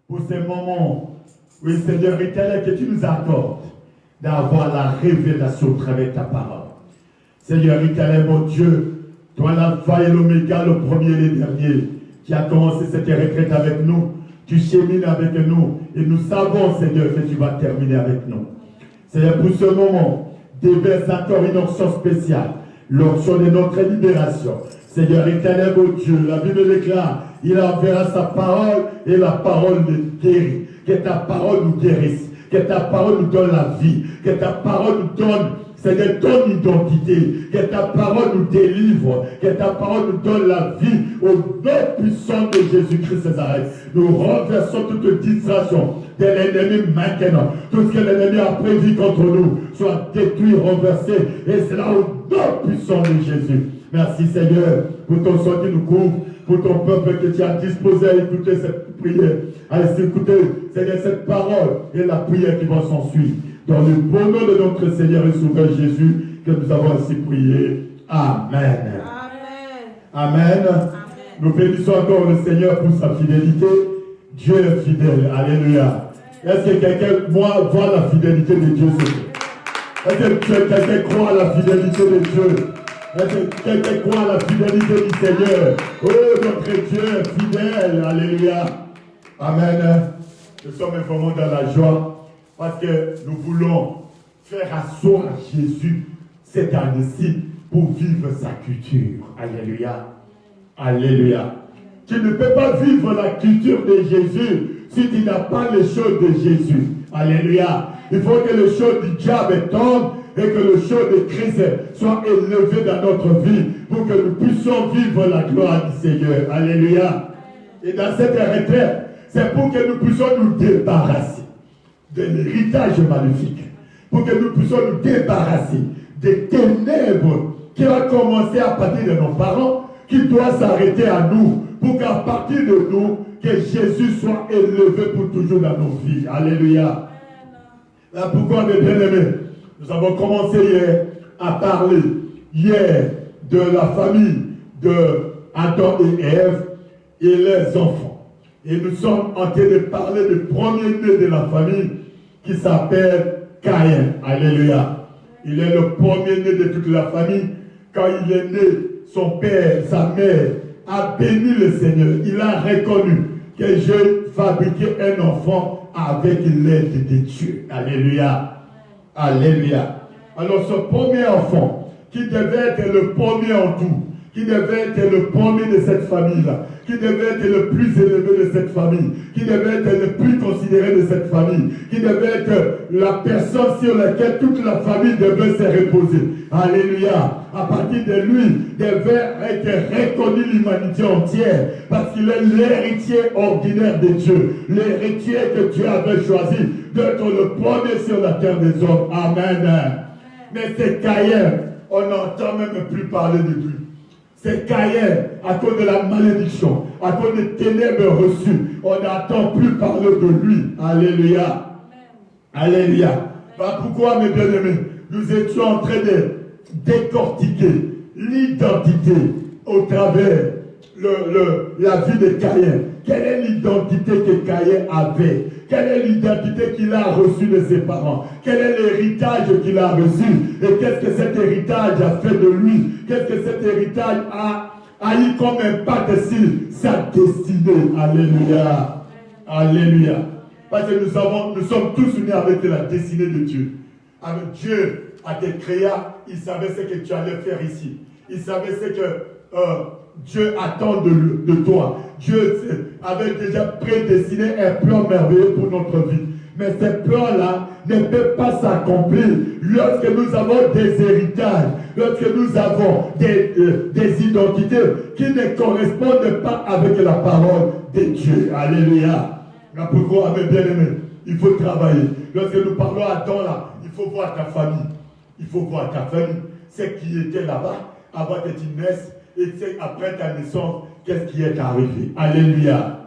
pour ces moments, oui Seigneur éternel, que tu nous accordes d'avoir la révélation au travers de ta parole. Seigneur éternel, mon Dieu, toi l'alpha et l'oméga, le premier et le dernier, qui a commencé cette retraite avec nous, tu chemines avec nous, et nous savons, Seigneur, que tu vas terminer avec nous. Seigneur, pour ce moment, déverse encore une onction spéciale, l'onction de notre libération. Seigneur éternel, mon Dieu, la Bible déclare, il enverra sa parole et la parole nous guérit. Que ta parole nous guérisse, que ta parole nous donne la vie, que ta parole nous donne, Seigneur, ton identité, que ta parole nous délivre, que ta parole nous donne la vie au nom puissant de Jésus-Christ Nazareth. Nous renversons toute distraction de l'ennemi maintenant. Tout ce que l'ennemi a prévu contre nous soit détruit, renversé, et c'est là au nom puissant de Jésus. Merci Seigneur pour ton sang qui nous couvre, pour ton peuple que tu as disposé à écouter cette prière, à écouter Seigneur cette parole et la prière qui va s'ensuivre. Dans le bon nom de notre Seigneur et Sauveur Jésus, que nous avons ainsi prié. Amen. Amen. Amen. Nous bénissons encore le Seigneur pour sa fidélité. Dieu est fidèle. Alléluia. Est-ce que quelqu'un voit la fidélité de Dieu? Est-ce que quelqu'un croit à la fidélité de Dieu? Est-ce que quelqu'un croit à la fidélité du Seigneur? Oh, notre Dieu est fidèle. Alléluia. Amen. Nous sommes vraiment dans la joie. Parce que nous voulons faire asseoir Jésus cette année-ci pour vivre sa culture. Alléluia. Alléluia. Tu ne peux pas vivre la culture de Jésus si tu n'as pas les choses de Jésus. Alléluia. Il faut que les choses du diable tombent et que les choses de Christ soient élevées dans notre vie pour que nous puissions vivre la gloire du Seigneur. Alléluia. Et dans cette retraite, c'est pour que nous puissions nous débarrasser de l'héritage maléfique, pour que nous puissions nous débarrasser des ténèbres qui ont commencé à partir de nos parents, qui doivent s'arrêter à nous, pour qu'à partir de nous, que Jésus soit élevé pour toujours dans nos vies. Alléluia. Là pourquoi, mes bien-aimés, nous avons commencé hier à parler, de la famille de Adam et Ève et les enfants. Et nous sommes en train de parler du premier-né de la famille qui s'appelle Caïn. Alléluia. Il est le premier-né de toute la famille. Quand il est né, son père, sa mère, a béni le Seigneur. Il a reconnu que je fabriquais un enfant avec l'aide de Dieu. Alléluia. Alléluia. Alors ce premier enfant, qui devait être le premier en tout, qui devait être le premier de cette famille-là, qui devait être le plus élevé de cette famille, qui devait être le plus considéré de cette famille, qui devait être la personne sur laquelle toute la famille devait se reposer. Alléluia. À partir de lui, devait être reconnue l'humanité entière, parce qu'il est l'héritier ordinaire de Dieu, l'héritier que Dieu avait choisi d'être le premier sur la terre des hommes. Amen. Mais c'est Caïn, on n'entend même plus parler de lui. C'est Caïn, à cause de la malédiction, à cause des ténèbres reçues, on n'entend plus parler de lui. Alléluia. Alléluia. Bah, pourquoi, mes bien-aimés, nous étions en train de décortiquer l'identité au travers la vie de Caïn. Quelle est l'identité que Caïn avait? Quelle est l'identité qu'il a reçue de ses parents? Quel est l'héritage qu'il a reçu? Et qu'est-ce que cet héritage a fait de lui? Qu'est-ce que cet héritage a eu comme impact sur sa destinée? Alléluia. Alléluia. Parce que nous sommes tous unis avec la destinée de Dieu. Avec Dieu a te créé, il savait ce que tu allais faire ici. Il savait ce que Dieu attend de toi. Dieu avait déjà prédestiné un plan merveilleux pour notre vie. Mais ce plan-là ne peut pas s'accomplir lorsque nous avons des héritages, lorsque nous avons des identités qui ne correspondent pas avec la parole de Dieu. Alléluia. Là pourquoi, mes bien-aimés, il faut travailler. Lorsque nous parlons à Adam là, il faut voir ta famille. Il faut voir ta famille. Ce qui était là-bas avant que tu naisses. Et c'est après ta naissance, qu'est-ce qui est arrivé? Alléluia.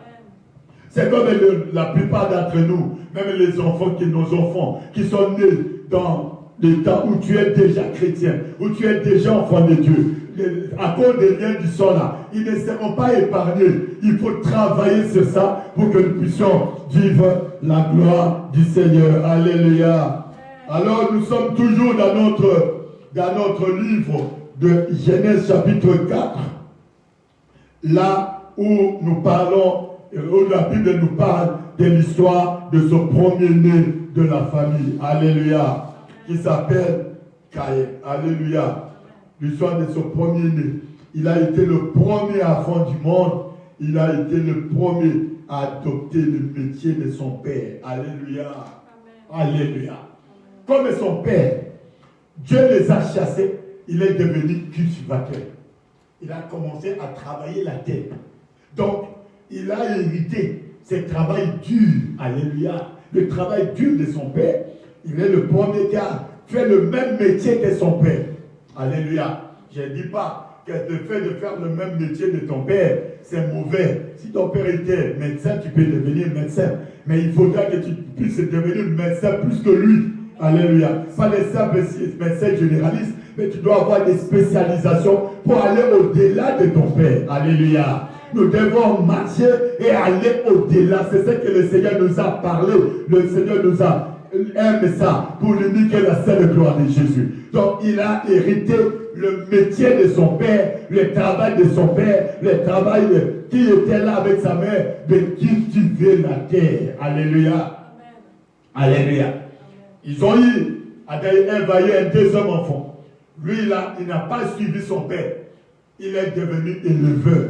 C'est comme la plupart d'entre nous, même les enfants, nos enfants, qui sont nés dans l'état où tu es déjà chrétien, où tu es déjà enfant de Dieu, à cause des liens du sang là, ils ne seront pas épargnés. Il faut travailler sur ça pour que nous puissions vivre la gloire du Seigneur. Alléluia. Alors nous sommes toujours dans notre livre de Genèse chapitre 4, là où nous parlons, où la Bible nous parle de l'histoire de ce premier-né de la famille. Alléluia. Qui s'appelle Caïn. Alléluia. L'histoire de ce premier-né. Il a été le premier enfant du monde. Il a été le premier à adopter le métier de son père. Alléluia. Amen. Alléluia. Comme son père, Dieu les a chassés. Il est devenu cultivateur. Il a commencé à travailler la terre. Donc, il a hérité ce travail dur. Alléluia. Le travail dur de son père. Il est le premier qui a fait le même métier que son père. Alléluia. Je ne dis pas que le fait de faire le même métier de ton père, c'est mauvais. Si ton père était médecin, tu peux devenir médecin. Mais il faudra que tu puisses devenir médecin plus que lui. Alléluia. Pas les simples médecins généralistes, mais tu dois avoir des spécialisations pour aller au-delà de ton père. Alléluia. Nous devons marcher et aller au-delà. C'est ce que le Seigneur nous a parlé. Le Seigneur nous a aime ça pour l'unique et la seule gloire de Jésus. Donc il a hérité le métier de son père, le travail de son père, le travail qui était là avec sa mère, de cultiver la terre. Alléluia. Amen. Alléluia. Amen. Ils ont eu, Adam et Ève a eu un deuxième enfant. Lui là, il n'a pas suivi son père. Il est devenu éleveur.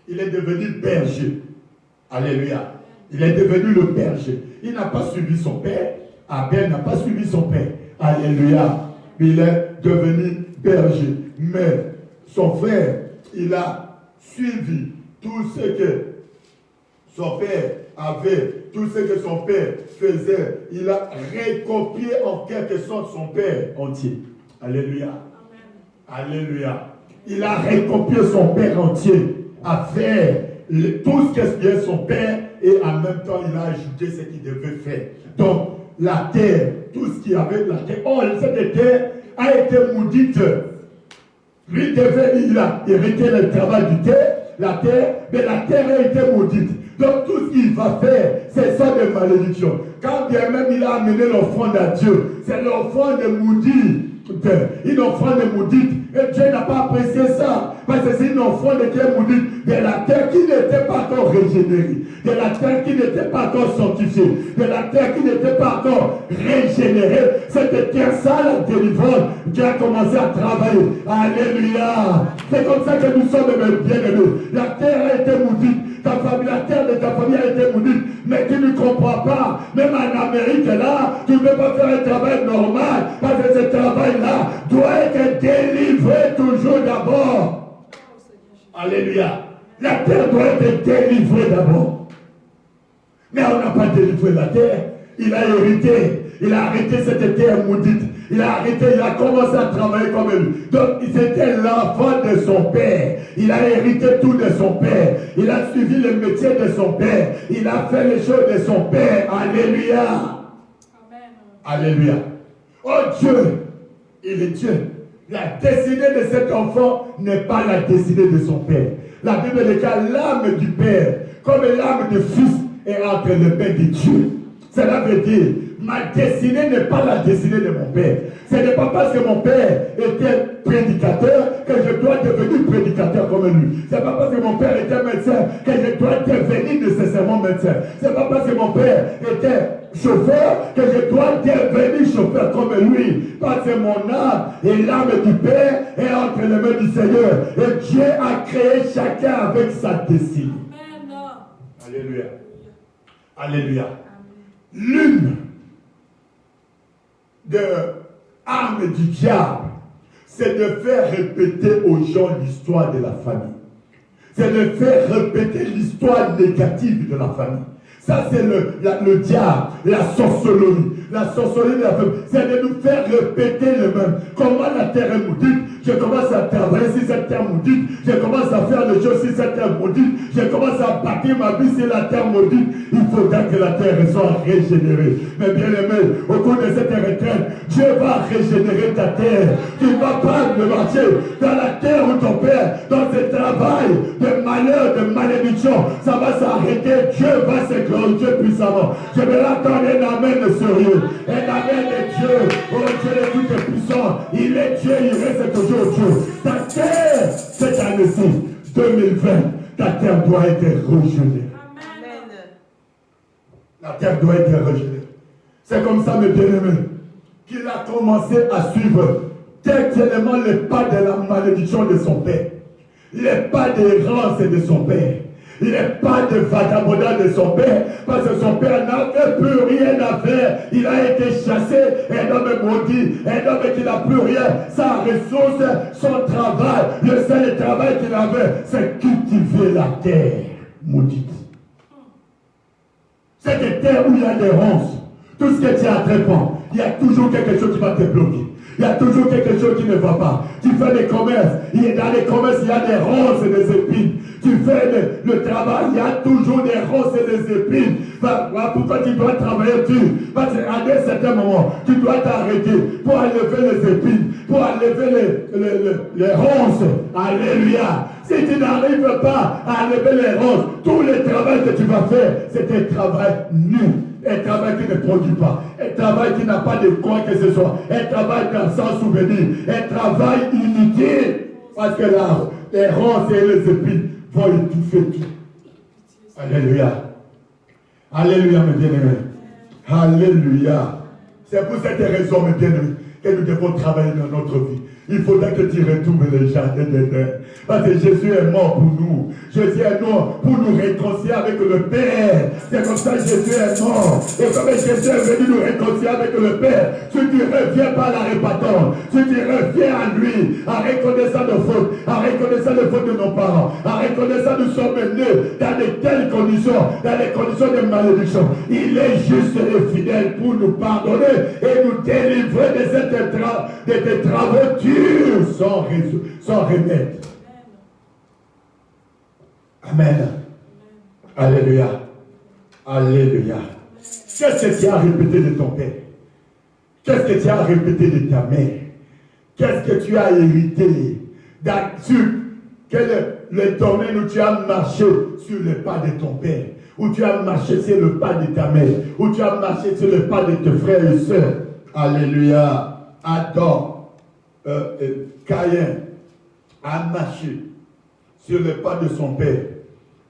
Il est devenu berger. Alléluia. Il est devenu le berger. Il n'a pas suivi son père. Abel n'a pas suivi son père. Alléluia. Il est devenu berger. Mais son frère, il a suivi tout ce que son père avait, tout ce que son père faisait. Il a recopié en quelque sorte son père entier. Alléluia. Amen. Alléluia. Il a recopié son père entier à faire tout ce que son père et en même temps il a ajouté ce qu'il devait faire. Donc, la terre, tout ce qu'il y avait de la terre, cette terre a été maudite. Lui il a hérité le travail du terre, la terre, mais la terre a été maudite. Donc tout ce qu'il va faire, c'est ça de malédiction. Quand bien même il a amené l'offrande à Dieu, c'est l'offrande maudite. Une offrande maudite. Et Dieu n'a pas apprécié ça. Parce que c'est une offrande qui est maudite de la terre qui n'était pas encore régénérée, de la terre qui n'était pas encore sanctifiée, de la terre qui n'était pas encore régénérée. Cette terre sale, la délivrance, Dieu a commencé à travailler. Alléluia. C'est comme ça que nous sommes bien-aimés. La terre a été maudite. Ta famille, la terre de ta famille a été maudite. Mais tu ne comprends pas. Même en Amérique, là, tu ne peux pas faire un travail normal. Parce que ce travail-là doit être délivré toujours d'abord. Alléluia. La terre doit être délivrée d'abord. Mais on n'a pas délivré la terre. Il a hérité. Il a arrêté cette terre maudite. Il a arrêté, il a commencé à travailler comme lui. Donc, c'était l'enfant de son père. Il a hérité tout de son père. Il a suivi le métier de son père. Il a fait les choses de son père. Alléluia. Amen. Alléluia. Oh Dieu, il est Dieu. La destinée de cet enfant n'est pas la destinée de son père. La Bible déclare l'âme du père comme l'âme du fils est entre les mains de Dieu. Cela veut dire, ma destinée n'est pas la destinée de mon père. Ce n'est pas parce que mon père était prédicateur que je dois devenir prédicateur comme lui. Ce n'est pas parce que mon père était médecin que je dois devenir nécessairement médecin. Ce n'est pas parce que mon père était chauffeur que je dois devenir chauffeur comme lui. Parce que mon âme et l'âme du Père est entre les mains du Seigneur. Et Dieu a créé chacun avec sa destinée. Amen. Alléluia. Alléluia. L'une de armes du diable, c'est de faire répéter aux gens l'histoire de la famille. C'est de faire répéter l'histoire négative de la famille. Ça, c'est le diable, la sorcellerie. la sorcellerie de la femme, c'est de nous faire répéter le même. Comment la terre est maudite, je commence à travailler si cette terre maudite, je commence à faire des choses si cette terre maudite, je commence à bâtir ma vie si la terre maudite. Il faudra que la terre soit régénérée. Mais bien aimé, au cours de cette retraite, Dieu va régénérer ta terre. Tu ne vas pas marcher dans la terre où ton père, dans ce travail de malheur, de malédiction, ça va s'arrêter. Dieu va se glorifier puissamment. Je vais attendre un amen sérieux. Un amen de Dieu. Oh Dieu est tout puissant. Il est Dieu, il reste toujours Dieu. Ta terre, cette année-ci, 2020, ta terre doit être régénérée. La terre doit être régénérée. C'est comme ça, mes bien-aimés, qu'il a commencé à suivre textuellement les pas de la malédiction de son père, les pas d'errance de son père, les pas de vagabondage de son père, parce que son père n'avait plus rien à faire. Il a été chassé, un homme maudit, un homme qui n'a plus rien. Sa ressource, son travail, le seul travail qu'il avait, c'est cultiver la terre maudite. Cette terre où il y a des ronces, tout ce que tu entreprends, il y a toujours quelque chose qui va te bloquer. Il y a toujours quelque chose qui ne va pas. Tu fais des commerces, dans les commerces, il y a des ronces et des épines. Tu fais le travail, il y a toujours des ronces et des épines. Pourquoi tu dois travailler dur? Parce qu'à un certain moment, tu dois t'arrêter pour enlever les épines, pour enlever les ronces. Alléluia. Si tu n'arrives pas à enlever les ronces, tout le travail que tu vas faire, c'est un travail nul. Un travail qui ne produit pas, un travail qui n'a pas de quoi que ce soit, un travail sans souvenir, un travail inutile, parce que là, les ronces et les épines vont étouffer tout. Alléluia. Alléluia, mes bien-aimés. Alléluia. C'est pour cette raison, mes bien-aimés, que nous devons travailler dans notre vie. Il faudra que tu retrouves les jardins d'Éden. Parce que Jésus est mort pour nous. Jésus est mort pour nous réconcilier avec le Père. C'est comme ça que Jésus est mort. Et comme Jésus est venu nous réconcilier avec le Père, si tu reviens par la répentance, si tu reviens à lui, en reconnaissant nos fautes, en reconnaissant les fautes de nos parents, en reconnaissant que nous sommes nés dans de telles conditions, dans les conditions de malédiction, il est juste et fidèle pour nous pardonner et nous délivrer de ces travaux durs sans remède. Amen. Alléluia. Alléluia. Qu'est-ce que tu as répété de ton père? Qu'est-ce que tu as répété de ta mère? Qu'est-ce que tu as hérité? Quel est le domaine où tu as marché sur le pas de ton père? Où tu as marché sur le pas de ta mère? Où tu as marché sur le pas de tes frères et sœurs? Alléluia. Adam, Caïn a marché sur le pas de son père.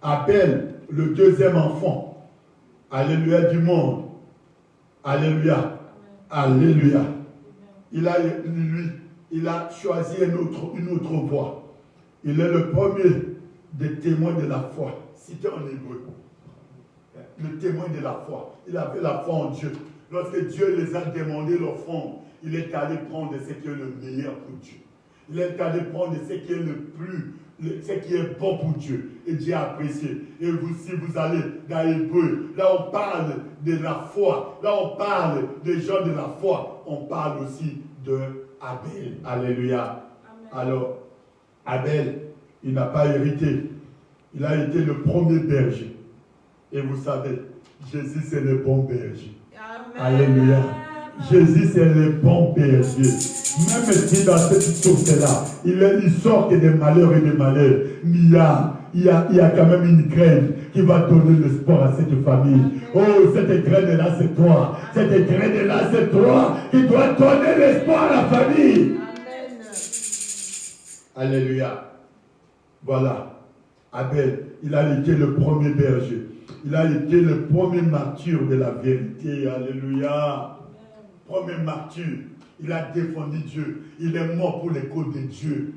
Abel, le deuxième enfant, alléluia, du monde, alléluia, alléluia. Il a choisi une autre voie. Il est le premier des témoins de la foi, cité en hébreu. Le témoin de la foi. Il avait la foi en Dieu. Lorsque Dieu les a demandé l'offrande, il est allé prendre ce qui est le meilleur pour Dieu. Il est allé prendre ce qui est ce qui est bon pour Dieu. Et Dieu a apprécié. Et vous, si vous allez dans l'hébreu, là on parle de la foi. Là on parle des gens de la foi. On parle aussi de Abel. Alléluia. Amen. Alors, Abel, il n'a pas hérité. Il a été le premier berger. Et vous savez, Jésus c'est le bon berger. Amen. Alléluia. Jésus c'est le bon berger. Même si dans cette source-là, il sort que des malheurs et des malheurs, mais il y a quand même une graine qui va donner l'espoir à cette famille. Oh, cette graine-là, c'est toi. Cette graine-là, c'est toi qui dois donner l'espoir à la famille. Amen. Alléluia. Voilà. Abel, il a été le premier berger. Il a été le premier martyr de la vérité. Alléluia. Premier martyr. Il a défendu Dieu. Il est mort pour les causes de Dieu.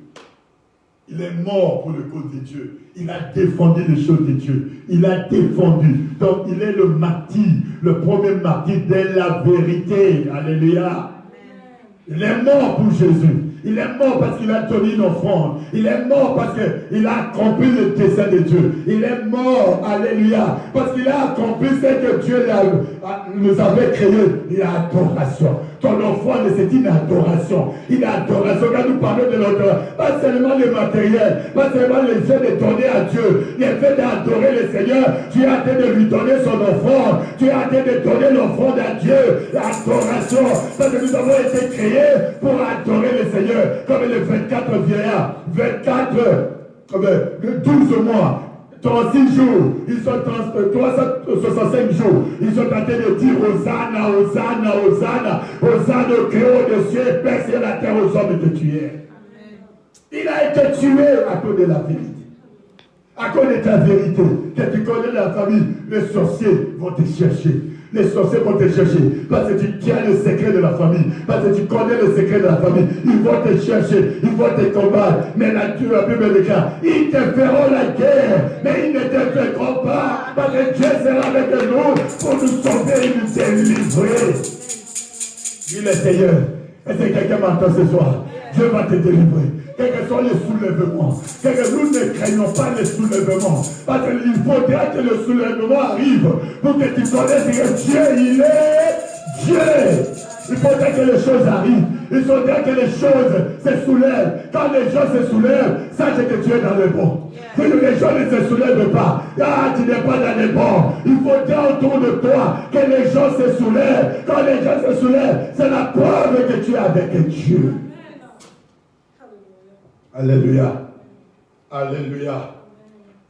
Il est mort pour les causes de Dieu. Il a défendu les choses de Dieu. Il a défendu. Donc, il est le martyr, le premier martyr de la vérité. Alléluia. Il est mort pour Jésus. Il est mort parce qu'il a donné une offrande. Il est mort parce qu'il a accompli le dessein de Dieu. Il est mort, alléluia, parce qu'il a accompli ce que Dieu nous avait créé. Il a adoration. Ton offrande, c'est une adoration. Une adoration. Quand nous parlons de l'adoration, pas seulement le matériel, pas seulement le fait de donner à Dieu, le fait d'adorer le Seigneur. Tu es en train de lui donner son offrande. Tu es en train de donner l'offrande à Dieu. L'adoration. Parce que nous avons été créés pour adorer le Seigneur. Comme les 24 vieillards. 12 mois. 36 jours, ils sont 365 jours, ils sont en train de dire Hosanna, Hosanna, Hosanna, Hosanna au Créateur des cieux et Père sur la terre aux hommes que tu es. Il a été tué à cause de la vérité. À cause de ta vérité, que tu connais la famille, les sorciers vont te chercher. Les sorciers vont te chercher parce que tu tiens le secret de la famille, parce que tu connais le secret de la famille. Ils vont te chercher, ils vont te combattre. Mais la Bible déclare, ils te feront la guerre, mais ils ne te feront pas, parce que Dieu sera avec nous pour nous sauver et nous délivrer. Dis le Seigneur, est-ce que quelqu'un m'entend ce soir? Dieu va te délivrer. Quels que soient les soulèvements, que nous ne craignons pas les soulèvements, parce qu'il faudra que le soulèvement arrive pour que tu connaisses que Dieu, il est Dieu. Il faudrait que les choses arrivent. Il faudrait que les choses se soulèvent. Quand les gens se soulèvent, sache que tu es dans le bon. Si les gens ne se soulèvent pas, tu n'es pas dans le bon. Il faudrait autour de toi que les gens se soulèvent. Quand les gens se soulèvent, c'est la preuve que tu es avec Dieu. Alléluia. Alléluia.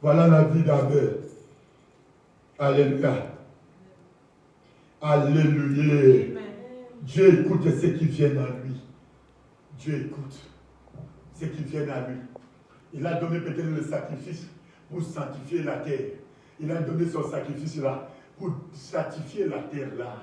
Voilà la vie d'Abel. Alléluia. Alléluia. Dieu écoute ce qui vient à lui. Dieu écoute ce qui vient à lui. Il a donné peut-être le sacrifice pour sanctifier la terre. Il a donné son sacrifice là pour sanctifier la terre là.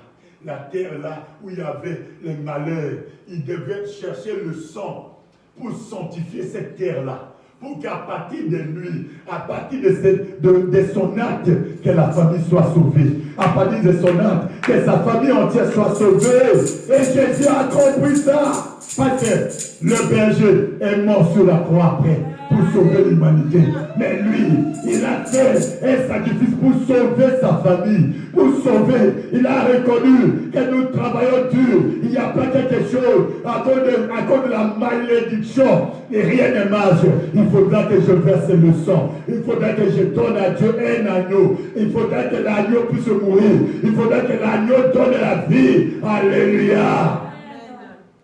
La terre là où il y avait les malheurs. Il devait chercher le sang pour sanctifier cette terre-là, pour qu'à partir de lui, à partir de son acte, que la famille soit sauvée. À partir de son acte, que sa famille entière soit sauvée. Et Jésus a compris ça. Parce que le berger est mort sur la croix après pour sauver l'humanité. Mais lui, il a fait un sacrifice pour sauver sa famille. Pour sauver, il a reconnu que nous travaillons dur. Il n'y a pas quelque chose à cause de la malédiction. Et rien ne marche. Il faudra que je verse le sang. Il faudra que je donne à Dieu un agneau. Il faudra que l'agneau puisse mourir. Il faudra que l'agneau donne la vie. Alléluia.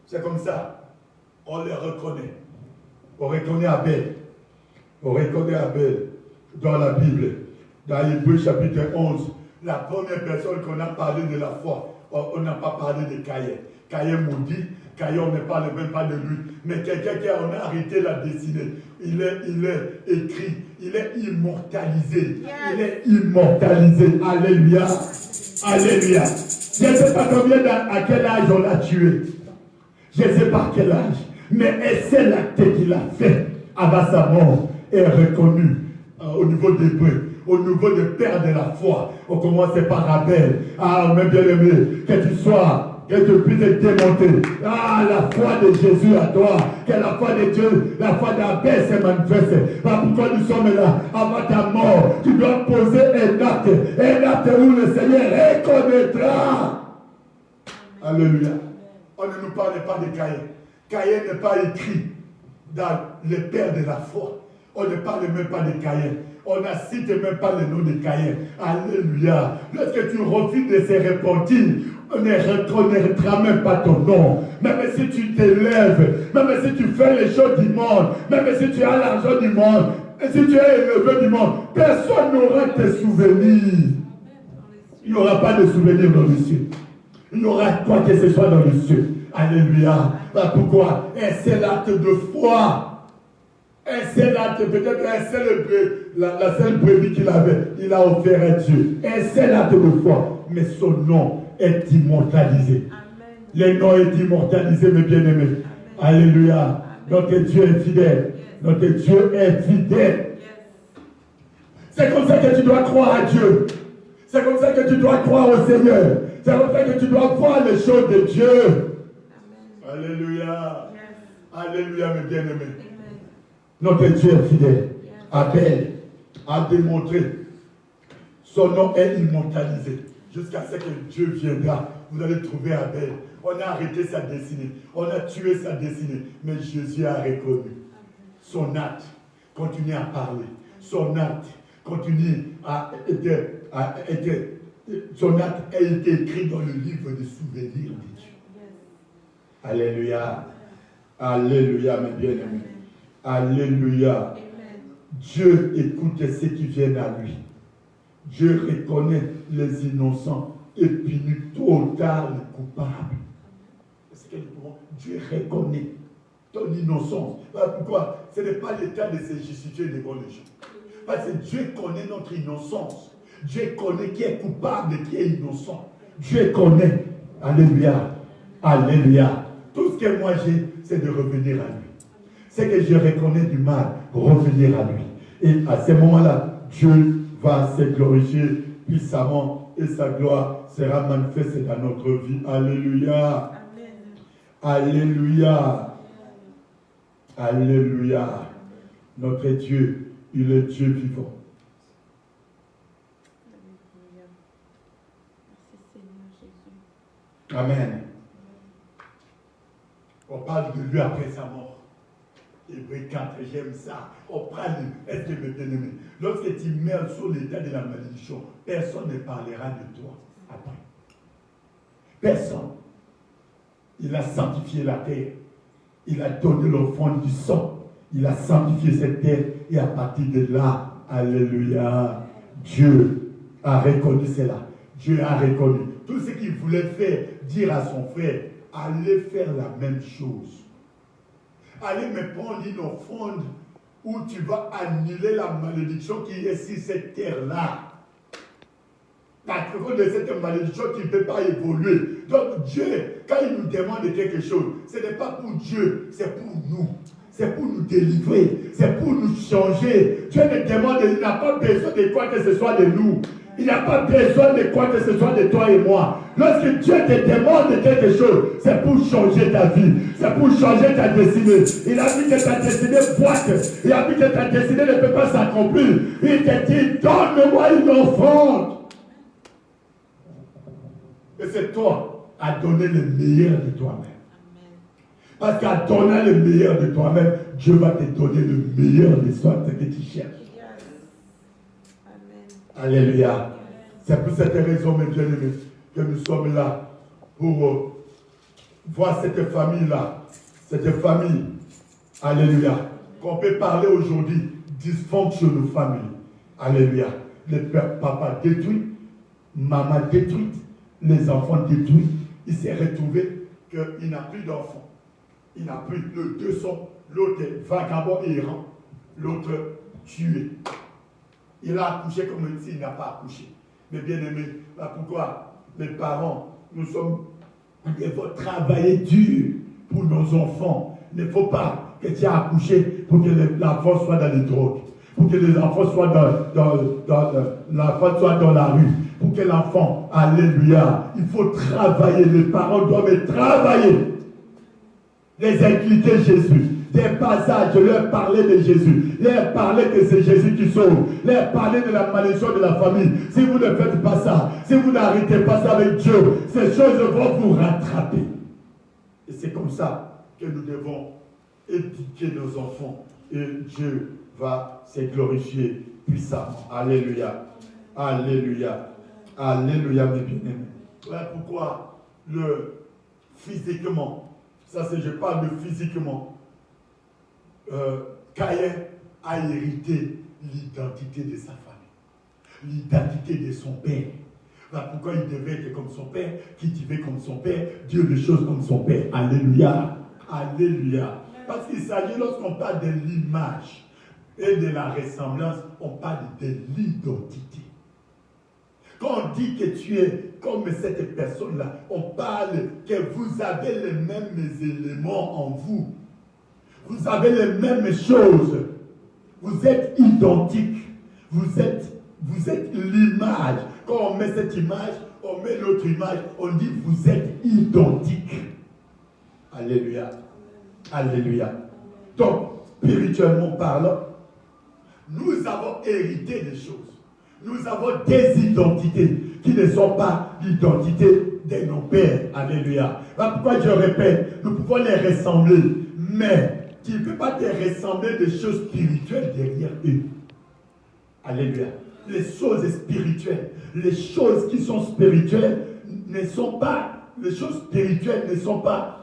C'est comme ça. On les reconnaît. On reconnaît Abel. On reconnaît Abel dans la Bible. Dans Hébreux chapitre 11. La première personne qu'on a parlé de la foi, on n'a pas parlé de Caïn. Caïn maudit. Caïn, on ne parle même pas de lui. Mais quelqu'un qui on a arrêté la destinée. Il est écrit. Il est immortalisé. Il est immortalisé. Alléluia. Alléluia. Je ne sais pas à quel âge on l'a tué. Je ne sais pas quel âge. Mais c'est l'acte qu'il a fait avant sa mort est reconnu au niveau d'Hébreux, au niveau de père de la foi. On commence par Abel. Ah, mes bien-aimés, que tu sois, que tu puisses démonter. Ah, la foi de Jésus à toi, que la foi de Dieu, la foi d'Abel se manifeste. Ah, pourquoi nous sommes là? Avant ta mort, tu dois poser un acte où le Seigneur reconnaîtra. Alléluia. On ne nous parle pas de Caïn. Caïn n'est pas écrit dans les pères de la foi. On ne parle même pas de Caïn. On ne cite même pas le nom de Caïn. Alléluia. Lorsque tu refuses de se repentir, on ne reconnaîtra même pas ton nom. Même si tu t'élèves, même si tu fais les choses du monde, même si tu as l'argent du monde, et si tu es élevé du monde, personne n'aura tes souvenirs. Il n'y aura pas de souvenirs dans le ciel. Il y aura quoi que ce soit dans le ciel. Alléluia. Pourquoi? Un seul acte de foi. Un seul acte, peut-être la seule brebis qu'il avait, il a offert à Dieu. Un seul acte de foi. Mais son nom est immortalisé. Amen. Le nom est immortalisé, mes bien-aimés. Alléluia. Amen. Notre Dieu est fidèle. Notre Dieu est fidèle. C'est comme ça que tu dois croire à Dieu. C'est comme ça que tu dois croire au Seigneur. C'est comme ça que tu dois voir les choses de Dieu. Amen. Alléluia. Yes. Alléluia, mes bien-aimés. Notre Dieu est fidèle. Abel a démontré. Son nom est immortalisé. Jusqu'à ce que Dieu viendra, vous allez trouver Abel. On a arrêté sa destinée. On a tué sa destinée. Mais Jésus a reconnu. Son acte continue à parler. Son acte continue à être. Son acte a été écrit dans le livre des souvenirs de Dieu. Alléluia. Alléluia, mes bien-aimés. Alléluia. Dieu écoute ceux qui viennent à lui. Dieu reconnaît les innocents et punit tôt ou tard les coupables. Dieu reconnaît ton innocence. Pourquoi? Ce n'est pas l'état de se justifier devant les gens. Parce que Dieu connaît notre innocence. Dieu connaît qui est coupable et qui est innocent. Dieu connaît. Alléluia. Alléluia. Tout ce que moi j'ai, c'est de revenir à lui. C'est que je reconnais du mal, revenir à lui. Et à ce moment-là, Dieu va se glorifier puissamment et sa gloire sera manifestée dans notre vie. Alléluia. Amen. Alléluia. Alléluia. Notre Dieu, il est Dieu vivant. Amen. On parle de lui après sa mort. Hébreux 4, j'aime ça. On prend le. Est-ce que mes bien-aimés, lorsque tu meurs sur l'état de la malédiction, personne ne parlera de toi après. Personne. Il a sanctifié la terre. Il a donné l'offrande du sang. Il a sanctifié cette terre. Et à partir de là, alléluia, Dieu a reconnu cela. Dieu a reconnu. Tout ce qu'il voulait faire, dire à son frère, allez faire la même chose. Allez me prendre une offrande où tu vas annuler la malédiction qui est sur cette terre-là. À cause de cette malédiction, tu ne peux pas évoluer. Donc Dieu, quand il nous demande quelque chose, ce n'est pas pour Dieu, c'est pour nous. C'est pour nous délivrer, c'est pour nous changer. Dieu ne demande, il n'a pas besoin de quoi que ce soit de nous. Il n'a pas besoin de quoi que ce soit de toi et moi. Lorsque Dieu te demande quelque chose, c'est pour changer ta vie. C'est pour changer ta destinée. Il a dit que ta destinée boite. Il a dit que ta destinée ne peut pas s'accomplir. Il te dit, donne-moi une offrande. Et c'est toi à donner le meilleur de toi-même. Parce qu'à donner le meilleur de toi-même, Dieu va te donner le meilleur de soi, ce que tu cherches. Alléluia. C'est pour cette raison, mes bien-aimés, que nous sommes là pour voir cette famille-là, cette famille, alléluia, qu'on peut parler aujourd'hui dysfonctionne famille. Alléluia. Le père, papa détruit, maman détruite, les enfants détruits. Il s'est retrouvé qu'il n'a plus d'enfants. Il n'a plus le deux sont, l'autre est vagabond et errant, l'autre tué. Il a accouché comme s'il n'a pas accouché. Mais bien aimé, pourquoi les parents, nous devons travailler dur pour nos enfants. Il ne faut pas que tu aies accouché pour que l'enfant soit dans les drogues, pour que les enfants soient l'enfant soit dans la rue, pour que l'enfant, alléluia, il faut travailler, les parents doivent travailler. Les inculquer Jésus. Des passages, leur parler de Jésus, leur parler que c'est Jésus qui sauve, leur parler de la malédiction de la famille. Si vous ne faites pas ça, si vous n'arrêtez pas ça avec Dieu, ces choses vont vous rattraper. Et c'est comme ça que nous devons éduquer nos enfants. Et Dieu va se glorifier puissamment. Alléluia. Alléluia. Alléluia, mes bien-aimés. Voilà pourquoi physiquement, ça c'est, je parle de physiquement, Caïn a hérité l'identité de sa famille, l'identité de son père. Voilà pourquoi il devait être comme son père, qui vivait comme son père, Dieu les choses comme son père. Alléluia. Alléluia. Parce qu'il s'agit, lorsqu'on parle de l'image et de la ressemblance, on parle de l'identité. Quand on dit que tu es comme cette personne-là, on parle que vous avez les mêmes éléments en vous. Vous avez les mêmes choses. Vous êtes identiques. Vous êtes l'image. Quand on met cette image, on met l'autre image, on dit vous êtes identiques. Alléluia. Alléluia. Donc, spirituellement parlant, nous avons hérité des choses. Nous avons des identités qui ne sont pas l'identité de nos pères. Alléluia. Pourquoi je répète, nous pouvons les ressembler, mais tu ne peux pas te ressembler des choses spirituelles derrière eux. Alléluia. Les choses spirituelles, les choses qui sont spirituelles ne sont pas, les choses spirituelles ne sont pas,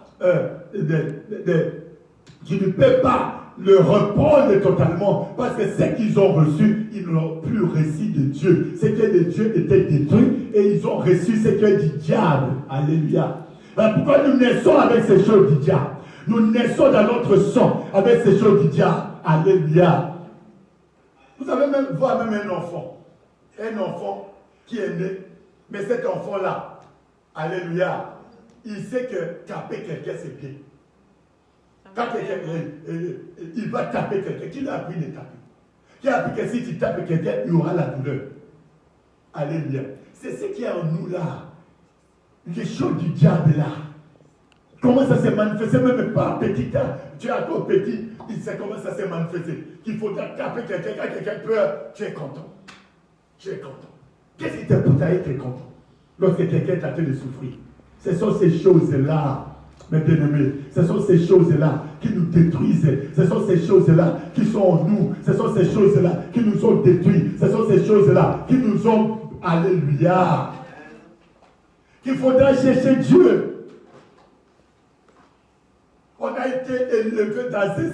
tu ne peux pas le reprendre totalement, parce que ce qu'ils ont reçu, ils n'ont plus reçu de Dieu. Ce qui est de Dieu était détruit et ils ont reçu ce qui est du diable. Alléluia. Alors pourquoi nous naissons avec ces choses du diable? Nous naissons dans notre sang avec ces choses du diable. Alléluia. Vous avez même voir même un enfant qui est né, mais cet enfant-là, alléluia, il sait que taper quelqu'un c'est bien. Quand il va taper quelqu'un, qui l'a appris de taper? Qui a appris que si tu tapes quelqu'un, il y aura la douleur? Alléluia. C'est ce qui est en nous là. Les choses du diable là. Comment ça s'est manifesté? Même pas petit. Tu es encore petit, il sait comment ça s'est manifesté. Qu'il faut taper quelqu'un, quand quelqu'un peur, tu es content. Tu es content. Qu'est-ce qui t'a poussé à être content? Lorsque quelqu'un t'a fait de souffrir. Ce sont ces choses-là. Mes bien-aimés, ce sont ces choses-là qui nous détruisent. Ce sont ces choses-là qui sont en nous. Ce sont ces choses-là qui nous ont détruits. Ce sont ces choses-là qui nous ont... Alléluia. Qu'il faudra chercher Dieu. On a été élevé dans un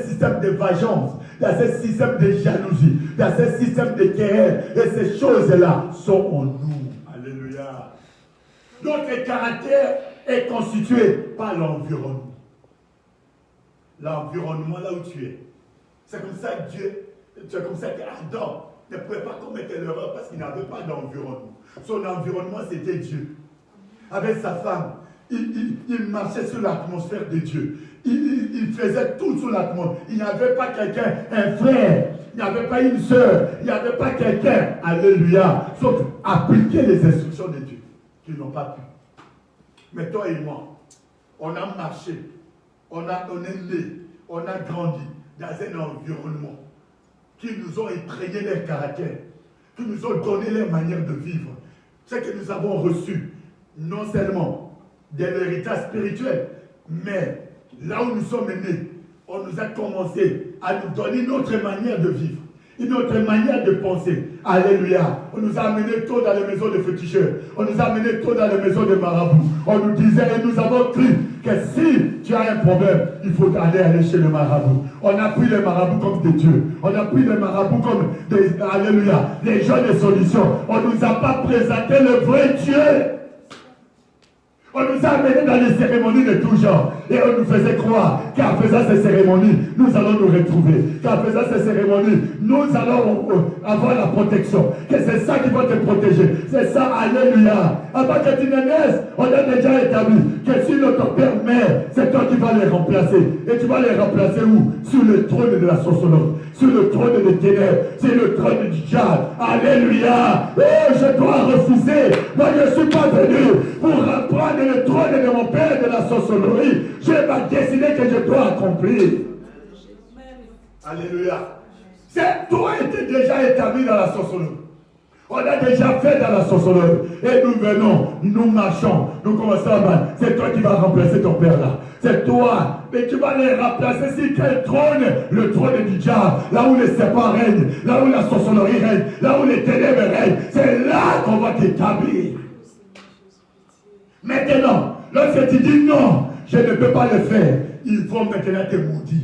système de vengeance, dans un système de jalousie, dans un système de guerre. Et ces choses-là sont en nous. Alléluia. Notre caractère est constitué par l'environnement. L'environnement là où tu es. C'est comme ça que c'est comme ça qu'Adam ne pouvait pas commettre l'erreur parce qu'il n'avait pas d'environnement. Son environnement c'était Dieu. Avec sa femme, il marchait sur l'atmosphère de Dieu. Il faisait tout sur l'atmosphère. Il n'y avait pas quelqu'un, un frère, il n'y avait pas une soeur, il n'y avait pas quelqu'un, alléluia, sauf appliquer les instructions de Dieu, qu'ils n'ont pas pu. Mais toi et moi, on a marché, on est né, on a grandi dans un environnement qui nous ont imprégné leur caractère, qui nous ont donné leur manière de vivre. Ce que nous avons reçu, non seulement de l'héritage spirituel, mais là où nous sommes nés, on nous a commencé à nous donner une autre manière de vivre, une autre manière de penser. Alléluia. On nous a amenés tôt dans les maisons de féticheurs. On nous a amenés tôt dans les maisons de marabouts. On nous disait et nous avons cru que si tu as un problème, il faut aller chez le marabout. On a pris les marabouts comme des dieux. On a pris les marabouts comme des... Alléluia. Les gens de solutions. On ne nous a pas présenté le vrai Dieu. On nous a amenés dans des cérémonies de tout genre. Et on nous faisait croire qu'en faisant ces cérémonies, nous allons nous retrouver. Qu'en faisant ces cérémonies, nous allons avoir la protection. Que c'est ça qui va te protéger. C'est ça, alléluia. Avant que tu ne naisses, on a déjà établi que si notre père meurt, c'est toi qui vas les remplacer. Et tu vas les remplacer où? Sur le trône de la sorcellerie. Sur le trône des ténèbres. Sur le trône du diable. Alléluia. Oh, je dois refuser. Moi, je ne suis pas venu pour reprendre le trône de mon père de la sorcellerie. J'ai ma destinée que je dois accomplir. Alléluia. C'est toi qui es déjà établi dans la sorcellerie. On a déjà fait dans la sorcellerie. Et nous venons, nous marchons, nous commençons à battre. C'est toi qui vas remplacer ton père là. C'est toi. Mais tu vas les remplacer sur quel trône? Le trône du diable. Là où les serpents règnent, là où la sorcellerie règne, là où les ténèbres règnent. C'est là qu'on va t'établir. Maintenant, lorsque tu dis non, je ne peux pas le faire, ils vont maintenant te maudire.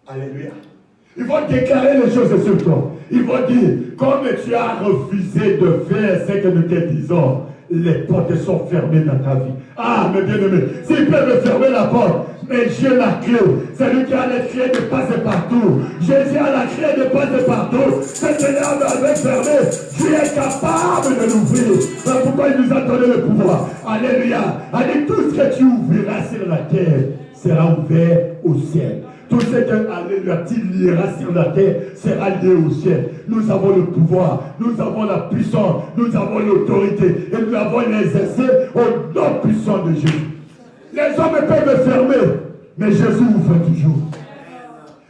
Alléluia. Ils vont déclarer les choses sur toi. Ils vont dire, comme tu as refusé de faire ce que nous te disons, les portes sont fermées dans ta vie. Ah, mes bien-aimés, s'ils peuvent fermer la porte, mais j'ai la clé. C'est lui qui a les clés de passer partout. Jésus a la clé de passer partout. Ce Seigneur m'avait fermé. Tu es capable de l'ouvrir. Pourquoi il nous a donné le pouvoir? Alléluia. Allez, tout ce que tu ouvriras sur la terre sera ouvert au ciel. Tout ce que, alléluia, tu lieras sur la terre sera lié au ciel. Nous avons le pouvoir, nous avons la puissance, nous avons l'autorité et nous avons l'exercer au nom puissant de Jésus. Les hommes peuvent fermer, mais Jésus ouvre toujours.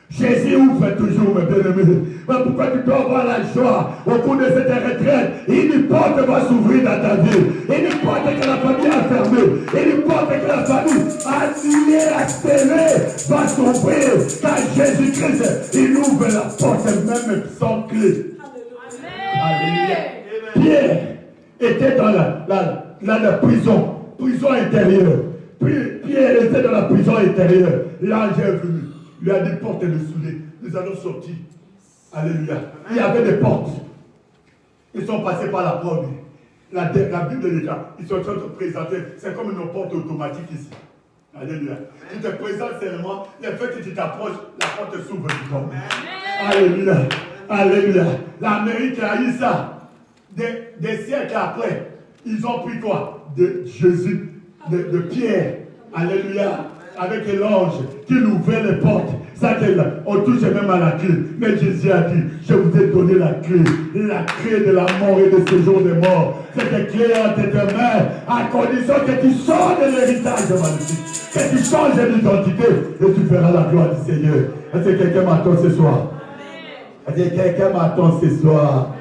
Jésus ouvre toujours, mes bien-aimés. Mais pourquoi tu dois avoir la joie au cours de cette retraite? Une porte va s'ouvrir dans ta vie. Une porte que la famille a fermée. Une porte que la famille a liée, a scellée, va s'ouvrir. Car Jésus-Christ, il ouvre la porte même sans clé. Alléluia. Pierre était dans la prison intérieure. Pierre était dans la prison intérieure. L'ange est venu. Il a dit, porte le soulier. Nous allons sortir. Alléluia. Il y avait des portes. Ils sont passés par la porte. La Bible est là. Ils sont en train de te présenter. C'est comme une porte automatique ici. Alléluia. Tu te présentes seulement. Le fait que tu t'approches, la porte s'ouvre du corps. Alléluia. Alléluia. L'Amérique a eu ça. Des siècles après, ils ont pris quoi? De Jésus, de Pierre. Alléluia. Avec l'ange qui ouvrait les portes. Ça, on touche même à la clé. Mais Jésus a dit, je vous ai donné la clé de la mort et de ce jour de mort. Cette clé entre tes mains, à condition que tu sors de l'héritage magnifique, que tu changes d'identité et tu feras la gloire du Seigneur. Est-ce que quelqu'un m'attend ce soir? Est-ce que quelqu'un m'attend ce soir?